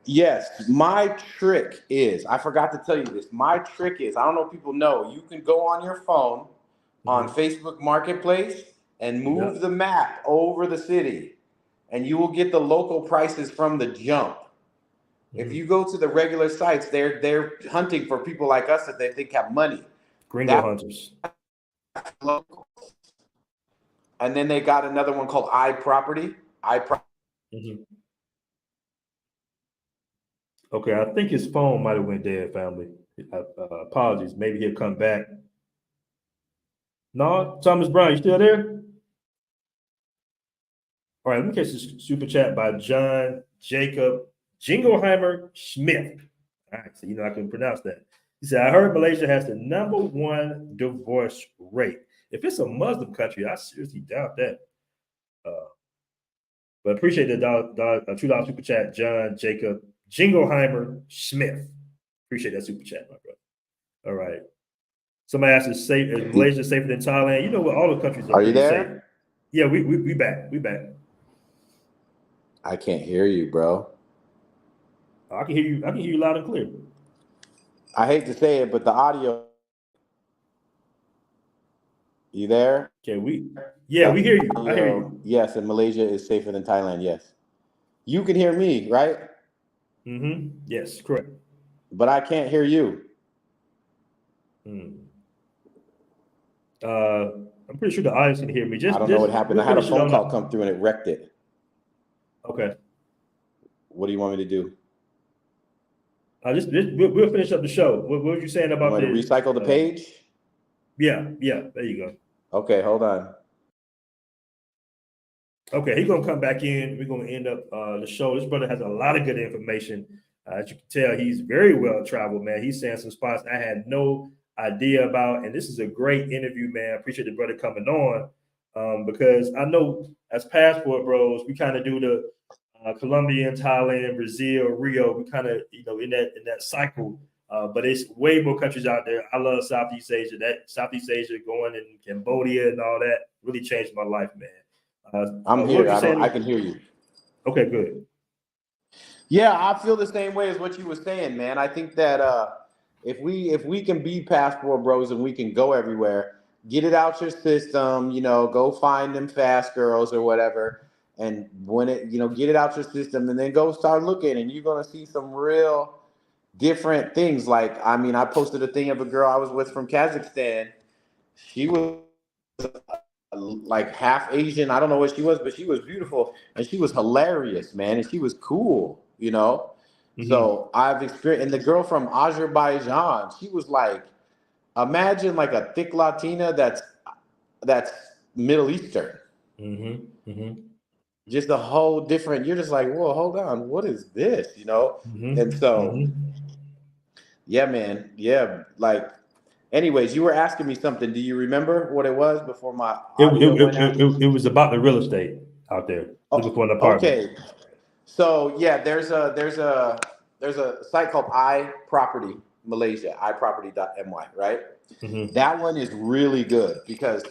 Yes. My trick is, I forgot to tell you this. My trick is, I don't know if people know, you can go on your phone on Facebook Marketplace and move the map over the city, and you will get the local prices from the jump. If you go to the regular sites, they're hunting for people like us that they think have money. Gringo hunters. Local. And then they got another one called iProperty. Okay, I think his phone might have went dead, family. Apologies. Maybe he'll come back. No, Thomas Brown, you still there? All right, let me catch this super chat by John Jacob Jingleheimer Smith. All right, so I can pronounce that. He said, I heard Malaysia has the #1 divorce rate. If it's a Muslim country, I seriously doubt that. But appreciate the $2 super chat, John Jacob Jingleheimer Smith. Appreciate that super chat, my brother. All right. Somebody asked is Malaysia safer than Thailand? You know what? All the countries are you there? safe. Yeah, we back. We back. I can't hear you, bro. I can hear you. I can hear you loud and clear. I hate to say it, but the audio. You there? Okay, we hear you. I hear you. Yes, and Malaysia is safer than Thailand. Yes, you can hear me, right? Yes, correct. But I can't hear you. I'm pretty sure the audience can hear me. I don't know what happened. I had a phone call come through and it wrecked it. Okay. What do you want me to do? We'll finish up the show. What were you saying about the recycle the page? Yeah. There you go. Okay, hold on. Okay, he's gonna come back in. We're gonna end up the show. This brother has a lot of good information. As you can tell, he's very well traveled, man. He's saying some spots I had no idea about, and this is a great interview, man. I appreciate the brother coming on because I know as Passport Bros, we kind of do the Colombia, Thailand, Brazil, Rio. We kind of in that cycle. But it's way more countries out there. I love Southeast Asia. That Southeast Asia going in Cambodia and all that really changed my life, man. I'm here. I can hear you. Okay, good. Yeah, I feel the same way as what you were saying, man. I think that if we can be Passport Bros and we can go everywhere, get it out your system, go find them fast girls or whatever, and when it, get it out your system, and then go start looking, and you're gonna see some real different things. Like, I posted a thing of a girl I was with from Kazakhstan. She was like half Asian. I don't know what she was, but she was beautiful and she was hilarious, man. And she was cool, So I've experienced, and the girl from Azerbaijan, she was like, imagine like a thick Latina that's Middle Eastern. Just a whole different, you're just like, whoa, hold on, what is this? And so yeah, man. Yeah. Like, anyways, you were asking me something. Do you remember what it was before my audio went out? It was about the real estate out there. Looking for an apartment. Okay. So yeah, there's a site called iProperty Malaysia, iProperty.my, right? That one is really good because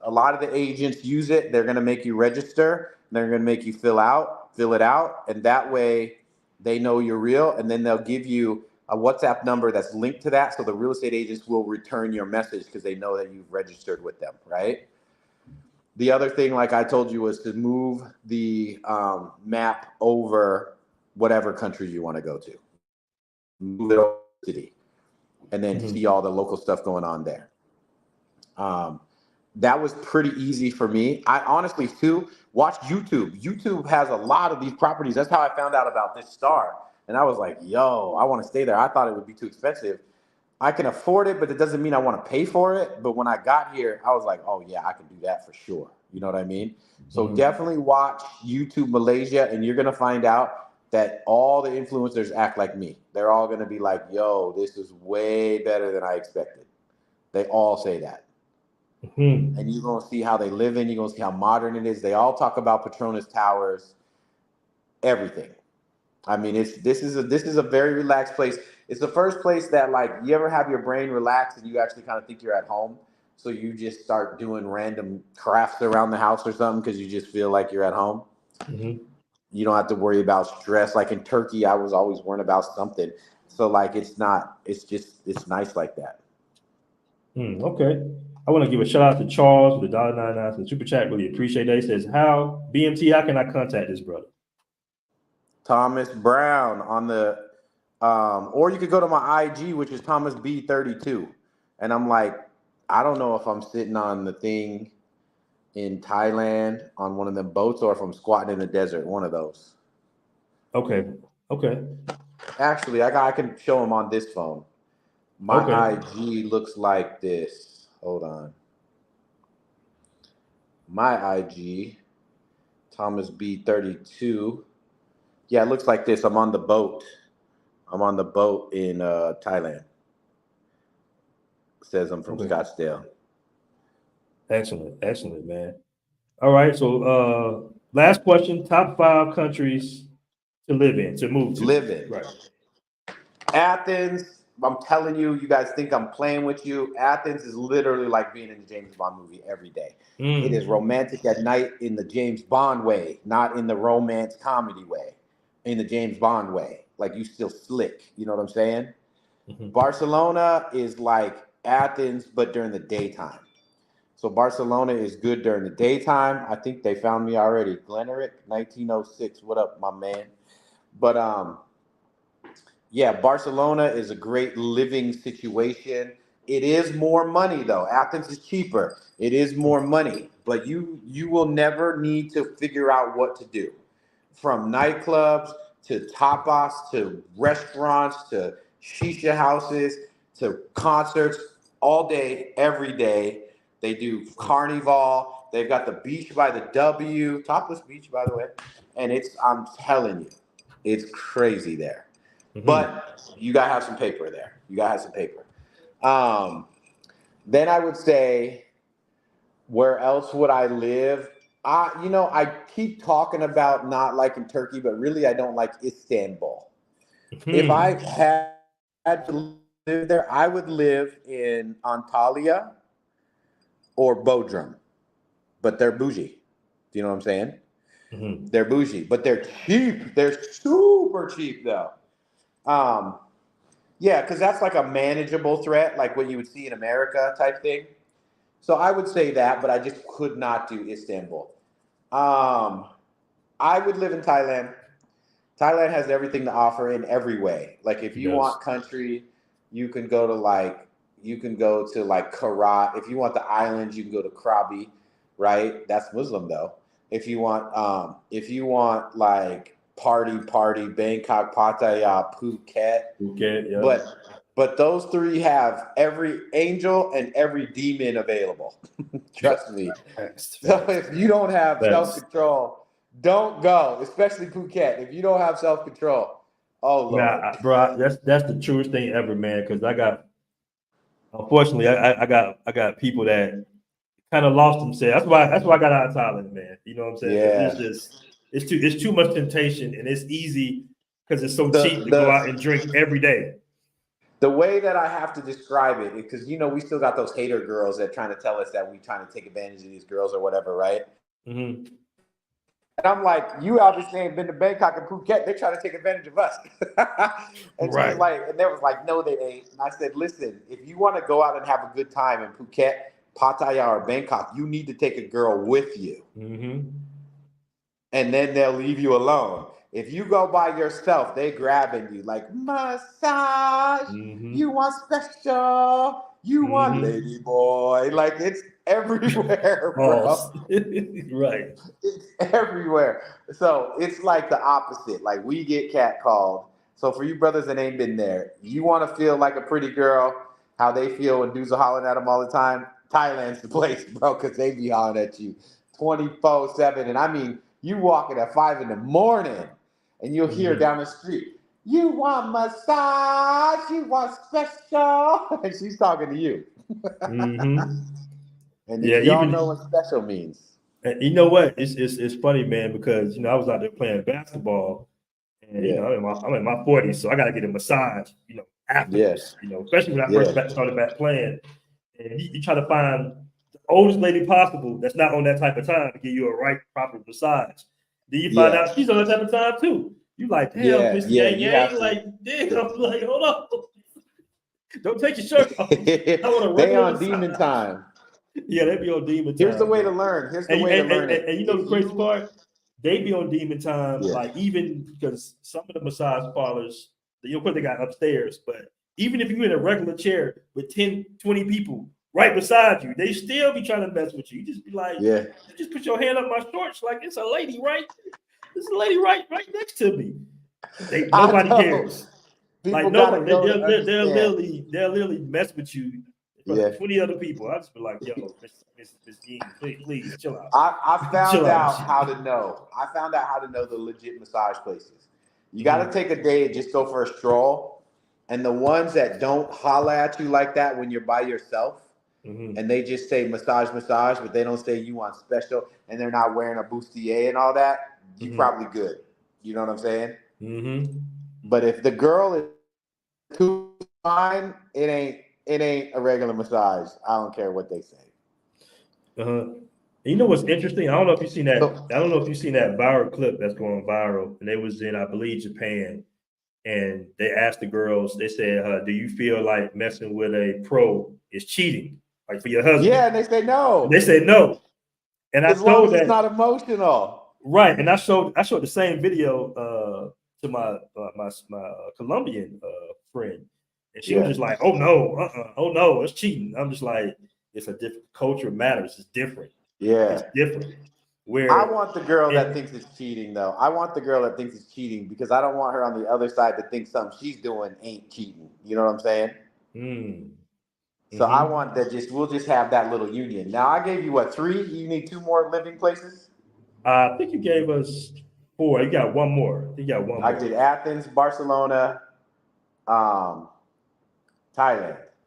a lot of the agents use it. They're gonna make you register, they're gonna make you fill it out, and that way they know you're real, and then they'll give you a WhatsApp number that's linked to that, so the real estate agents will return your message because they know that you've registered with them, right? The other thing, like I told you, was to move the map over whatever country you want to go to. Move it over to the city, and then see all the local stuff going on there. That was pretty easy for me. I honestly, too, watch YouTube. YouTube has a lot of these properties. That's how I found out about this star. And I was like, yo, I want to stay there. I thought it would be too expensive. I can afford it, but it doesn't mean I want to pay for it. But when I got here, I was like, oh, yeah, I can do that for sure. You know what I mean? So definitely watch YouTube Malaysia, and you're going to find out that all the influencers act like me. They're all going to be like, yo, this is way better than I expected. They all say that. And you're going to see how they live in. You're going to see how modern it is. They all talk about Petronas Towers, everything. This is a very relaxed place. It's the first place that, like, you ever have your brain relaxed and you actually kind of think you're at home. So you just start doing random crafts around the house or something because you just feel like you're at home. You don't have to worry about stress. Like in Turkey, I was always worrying about something. So like, it's nice like that. Okay. I want to give a shout out to Charles with the $1.99 for the super chat. Really appreciate that. He says, "How BMT? How can I contact this brother?" Thomas Brown on the, or you could go to my IG, which is Thomas B32, and I'm like, I don't know if I'm sitting on the thing in Thailand on one of them boats or if I'm squatting in the desert, one of those. Okay. Actually, I can show him on this phone. My IG looks like this. Hold on. My IG, Thomas B32. Yeah, it looks like this. I'm on the boat. I'm on the boat in Thailand. It says I'm from Scottsdale. Excellent, man. All right, so last question: top 5 countries to live in, to move to. Live in. Right. Athens. I'm telling you, you guys think I'm playing with you. Athens is literally like being in a James Bond movie every day. It is romantic at night in the James Bond way, not in the romance comedy way, in the James Bond way. Like you still slick. You know what I'm saying? Barcelona is like Athens, but during the daytime. So Barcelona is good during the daytime. I think they found me already. Glenerick, 1906. What up, my man? But yeah, Barcelona is a great living situation. It is more money though. Athens is cheaper. It is more money, but you will never need to figure out what to do. From nightclubs to tapas to restaurants to shisha houses to concerts all day, every day. They do carnival. They've got the beach by the W, topless beach, by the way. And I'm telling you, it's crazy there. But you got to have some paper there. You got to have some paper. Then I would say, where else would I live? I keep talking about not liking Turkey, but really I don't like Istanbul. If I had to live there, I would live in Antalya or Bodrum, but they're bougie. Do you know what I'm saying? They're bougie, but they're cheap. They're super cheap though. Yeah, because that's like a manageable threat, like what you would see in America type thing. So I would say that, but I just could not do Istanbul. I would live in Thailand. Thailand has everything to offer in every way. Like if you want country, you can go to like Karat. If you want the islands, you can go to Krabi, right? That's Muslim though. If you want like party, Bangkok, Pattaya, Phuket, but those three have every angel and every demon available. Trust me. So if you don't have self-control, don't go, especially Phuket. If you don't have self-control, oh Lord. Nah, bro, that's the truest thing ever, man. Because unfortunately, I got people that kind of lost themselves. That's why I got out of Thailand, man. You know what I'm saying? Yeah. It's too much temptation, and it's easy because it's so cheap to go out and drink every day. The way that I have to describe it, because we still got those hater girls that trying to tell us that we trying to take advantage of these girls or whatever, right? And I'm like, you obviously ain't been to Bangkok and Phuket. They're trying to take advantage of us. And right. She was like, and they was like, no, they ain't. And I said, listen, if you want to go out and have a good time in Phuket, Pattaya, or Bangkok, you need to take a girl with you. And then they'll leave you alone. If you go by yourself, they grabbing you like massage. You want special. You want lady boy. Like it's everywhere, bro. Right. It's everywhere. So it's like the opposite. Like we get catcalled. So for you brothers that ain't been there, you want to feel like a pretty girl, how they feel when dudes are hollering at them all the time. Thailand's the place, bro, because they be hollering at you 24/7. And I mean, you walking at 5 a.m. and you'll hear down the street, you want massage, you want special, and she's talking to you. And y'all know what special means. And you know what? It's funny, man, because I was out there playing basketball, and I'm in my 40s, so I gotta get a massage, afterwards. Especially when I first started back playing, and you try to find the oldest lady possible that's not on that type of time to give you a proper massage. Then you find out she's on that type of time too. You like, damn, Miss Yang, like, damn, I'm like, hold on. Don't take your shirt off. They on demon time. Yeah, they be on demon time. Here's the way to learn. Here's the way to learn it. And you know the crazy part? They be on demon time, Yeah. like even because some of the massage parlors, you know what they got upstairs, but even if you're in a regular chair with 10, 20 people right beside you, they still be trying to mess with you. You just be like, Yeah. you just put your hand up my shorts like it's a lady right next to me. Nobody cares. People Like gotta nobody, go to understand. they'll literally mess with you. Yeah. 20 other people. I just be like, yo, Miss Ying, please chill out. I found Chill out out. how to know. I found out how to know the legit massage places. You got to take a day and just go for a stroll. And the ones that don't holla at you like that when you're by yourself, and they just say massage, but they don't say you want special, and they're not wearing a bustier and all that, you probably good. You know what I'm saying? But if the girl is too fine, it ain't a regular massage. I don't care what they say. You know what's interesting? I don't know if you've seen that. I don't know if you've seen that viral clip that's going viral, and they was in, I believe, Japan, and they asked the girls. They said, "Do you feel like messing with a pro is cheating, like for your husband?" Yeah, and they say no. And they said no, and as long as it's not emotional, right? And I showed the same video to my Colombian friend, and she was just like, "Oh no, oh no, it's cheating." I'm just like, it's a different culture matters. It's different. Yeah, it's different. Where I want the girl that thinks it's cheating, though. I want the girl that thinks it's cheating because I don't want her on the other side to think something she's doing ain't cheating. You know what I'm saying? So I want that. We'll just have that little union. Now I gave you 3. You need 2 more living places. I think you gave us 4. You got one more. I did Athens, Barcelona, Thailand,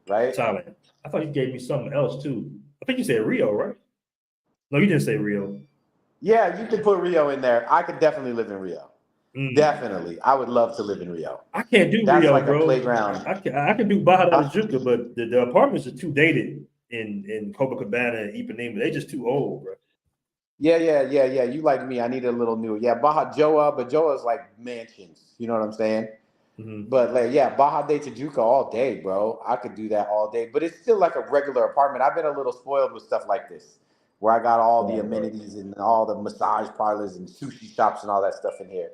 right? Thailand. I thought you gave me something else too. I think you said Rio, right? No, you didn't say Rio. Yeah, you can put Rio in there. I could definitely live in Rio. Definitely. I would love to live in Rio. I can't do That's Rio, like bro. A playground. I can do Baja da Juca, but the apartments are too dated in Copacabana and Ipanema. They just too old, bro. Yeah. You like me. I need a little new. Yeah, Baja Joa, but Joa is like mansions. You know what I'm saying? But like, yeah, Baja de Tijuca all day, bro. I could do that all day. But it's still like a regular apartment. I've been a little spoiled with stuff like this, where I got all the amenities and all the massage parlors and sushi shops and all that stuff in here.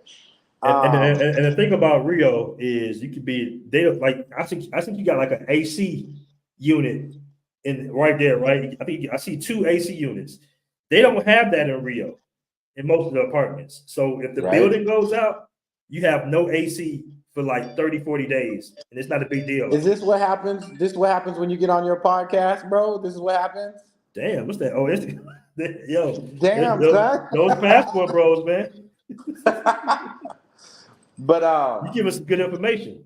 And the thing about Rio is you could be I think you got like an AC unit in right there, right? I think I see 2 AC units. They don't have that in Rio in most of the apartments. So if the building goes out, you have no AC for like 30, 40 days, and it's not a big deal. Is this what happens? This is what happens when you get on your podcast, bro? This is what happens? Damn, what's that? Oh, it's yo. Damn, son. Those passport bros, man. But you give us some good information.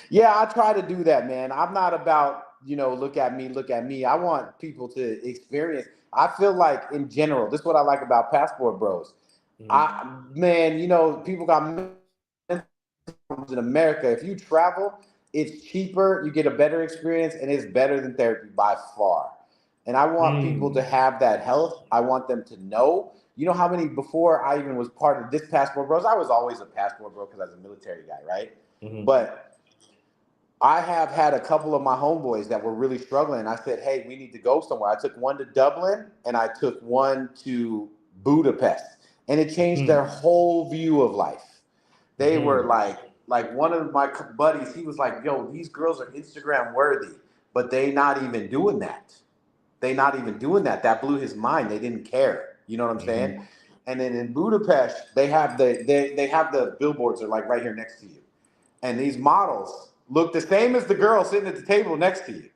Yeah, I try to do that, man. I'm not about, look at me. I want people to experience. I feel like in general, this is what I like about Passport Bros. People got in America. If you travel, it's cheaper, you get a better experience, and it's better than therapy by far. And I want people to have that health. I want them to know. You know how many, before I even was part of this Passport Bros, I was always a Passport Bro because I was a military guy, right? But I have had a couple of my homeboys that were really struggling. I said, hey, we need to go somewhere. I took one to Dublin and I took one to Budapest. And it changed their whole view of life. They were like one of my buddies, he was like, yo, these girls are Instagram worthy, but they not even doing that. That blew his mind. They didn't care. You know what I'm saying? And then in Budapest, they have the billboards are like right here next to you. And these models look the same as the girl sitting at the table next to you.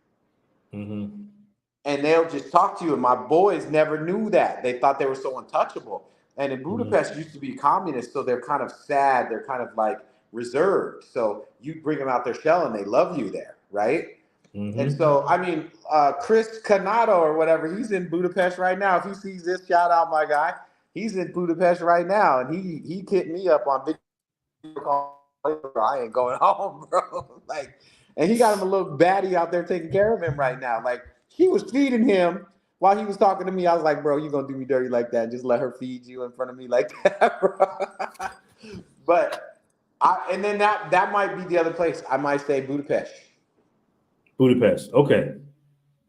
And they'll just talk to you. And my boys never knew that. They thought they were so untouchable. And in Budapest used to be communist, so they're kind of sad. They're kind of like reserved. So you bring them out their shell and they love you there, right? And so, I mean, Chris Canato or whatever, he's in Budapest right now. If he sees this, shout out my guy. He's in Budapest right now. And he hit me up on video call. I ain't going home, bro. And he got him a little baddie out there taking care of him right now. Like, he was feeding him while he was talking to me. I was like, bro, you gonna do me dirty like that and just let her feed you in front of me like that, bro? But and then that might be the other place. I might say Budapest. Okay.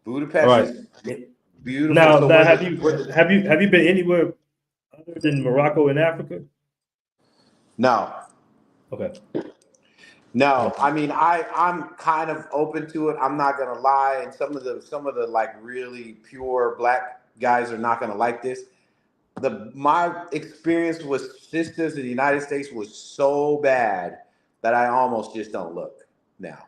Budapest right. is Beautiful. Now, So now was have you been anywhere other than Morocco and Africa? no. Okay. No, I mean I'm kind of open to it. I'm not gonna lie, and some of the like really pure black guys are not gonna like this. My experience with sisters in the United States was so bad that I almost just don't look now.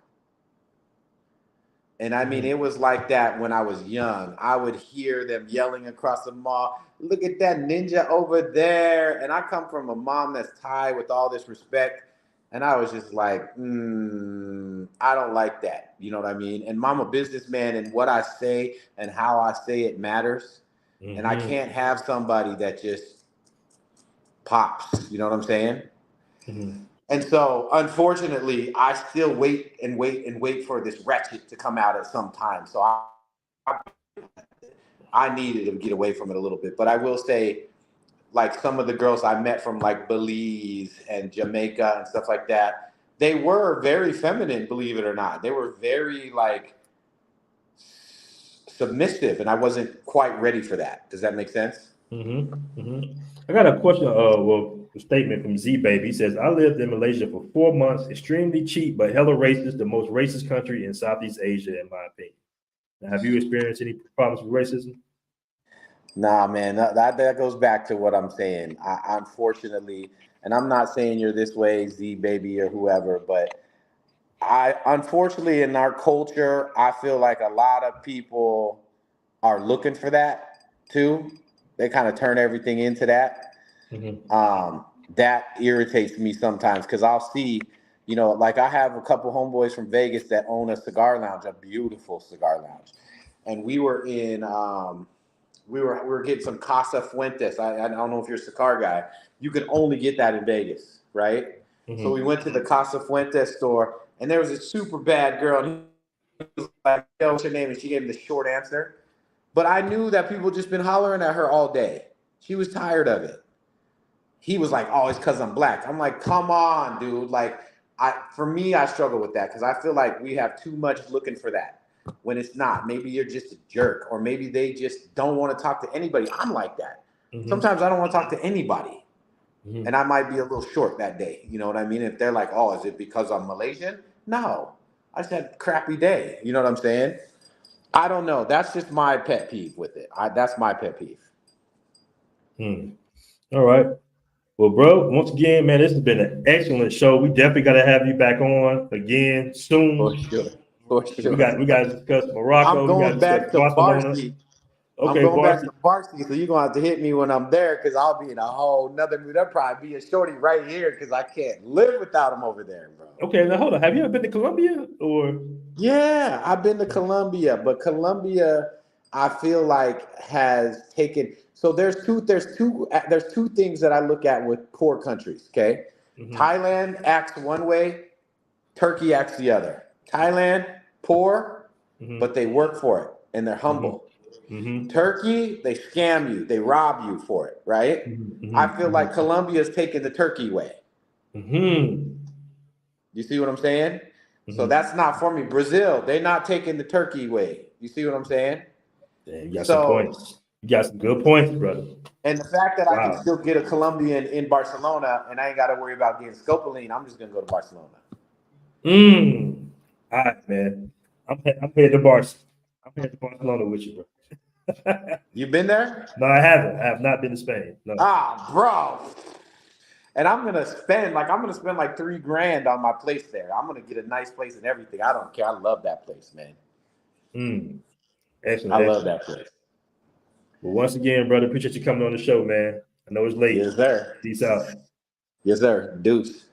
And I mean, it was like that when I was young. I would hear them yelling across the mall, "Look at that ninja over there!" And I come from a mom that's Thai with all this respect. And I was just like, I don't like that. You know what I mean? And I'm a businessman, and what I say and how I say it matters. And I can't have somebody that just pops. You know what I'm saying? Mm-hmm. And so, unfortunately, I still wait and wait and wait for this ratchet to come out at some time. So I needed to get away from it a little bit. But I will say, like some of the girls I met from like Belize and Jamaica and stuff like that, they were very feminine, believe it or not. They were very like submissive, and I wasn't quite ready for that. Does that make sense? I got a question. A statement from Z Baby. He says, "I lived in Malaysia for 4 months. Extremely cheap, but hella racist. The most racist country in Southeast Asia, in my opinion." Now, have you experienced any problems with racism? Nah, man, that goes back to what I'm saying. Unfortunately, and I'm not saying you're this way, Z Baby or whoever, but unfortunately in our culture, I feel like a lot of people are looking for that too. They kind of turn everything into that. That irritates me sometimes because I'll see, like I have a couple homeboys from Vegas that own a cigar lounge, a beautiful cigar lounge, and we were in. We were getting some Casa Fuentes. I don't know if you're a cigar guy. You can only get that in Vegas, right? So we went to the Casa Fuentes store, and there was a super bad girl. And he was like, "Yo, what's your name?" And she gave him the short answer. But I knew that people just been hollering at her all day. She was tired of it. He was like, "Oh, it's because I'm black." I'm like, "Come on, dude." Like, for me, I struggle with that because I feel like we have too much looking for that. When it's not. Maybe you're just a jerk, or maybe they just don't want to talk to anybody. I'm like that. Sometimes I don't want to talk to anybody, and I might be a little short that day. You know what I mean? If they're like, "Oh, is it because I'm Malaysian?" No, I just had a crappy day. You know what I'm saying? I don't know. That's just my pet peeve with it. That's my pet peeve. All right. Well, bro, once again, man, this has been an excellent show. We definitely got to have you back on again soon. For sure. For sure. We got to discuss Morocco. I'm going back to Barcelona. Barcy. Okay, I'm going back Barcy. to Barcy, so you're going to have to hit me when I'm there because I'll be in a whole nother mood. There'll probably be a shorty right here because I can't live without him over there, bro. Okay, now hold on. Have you ever been to Colombia or? Yeah, I've been to Colombia, but Colombia, I feel like has taken. So there's two things that I look at with poor countries. Okay, Thailand acts one way, Turkey acts the other. Thailand poor, but they work for it and they're humble. Turkey, they scam you, they rob you for it, right? I feel like Colombia's taking the Turkey way. You see what I'm saying? So that's not for me. Brazil, they're not taking the Turkey way. You see what I'm saying? Yeah, you got some points. You got some good points, brother. And the fact that I can still get a Colombian in Barcelona and I ain't got to worry about getting scopoline, I'm just going to go to Barcelona. All right, man. I'm headed to Barcelona. I'm headed to Barcelona with you, bro. You been there? No, I haven't. I have not been to Spain. No. Bro. And I'm gonna spend like $3,000 on my place there. I'm gonna get a nice place and everything. I don't care. I love that place, man. Excellent. I love that place. Well, once again, brother, appreciate you coming on the show, man. I know it's late. Yes, sir. Peace out. Yes, sir. Deuce.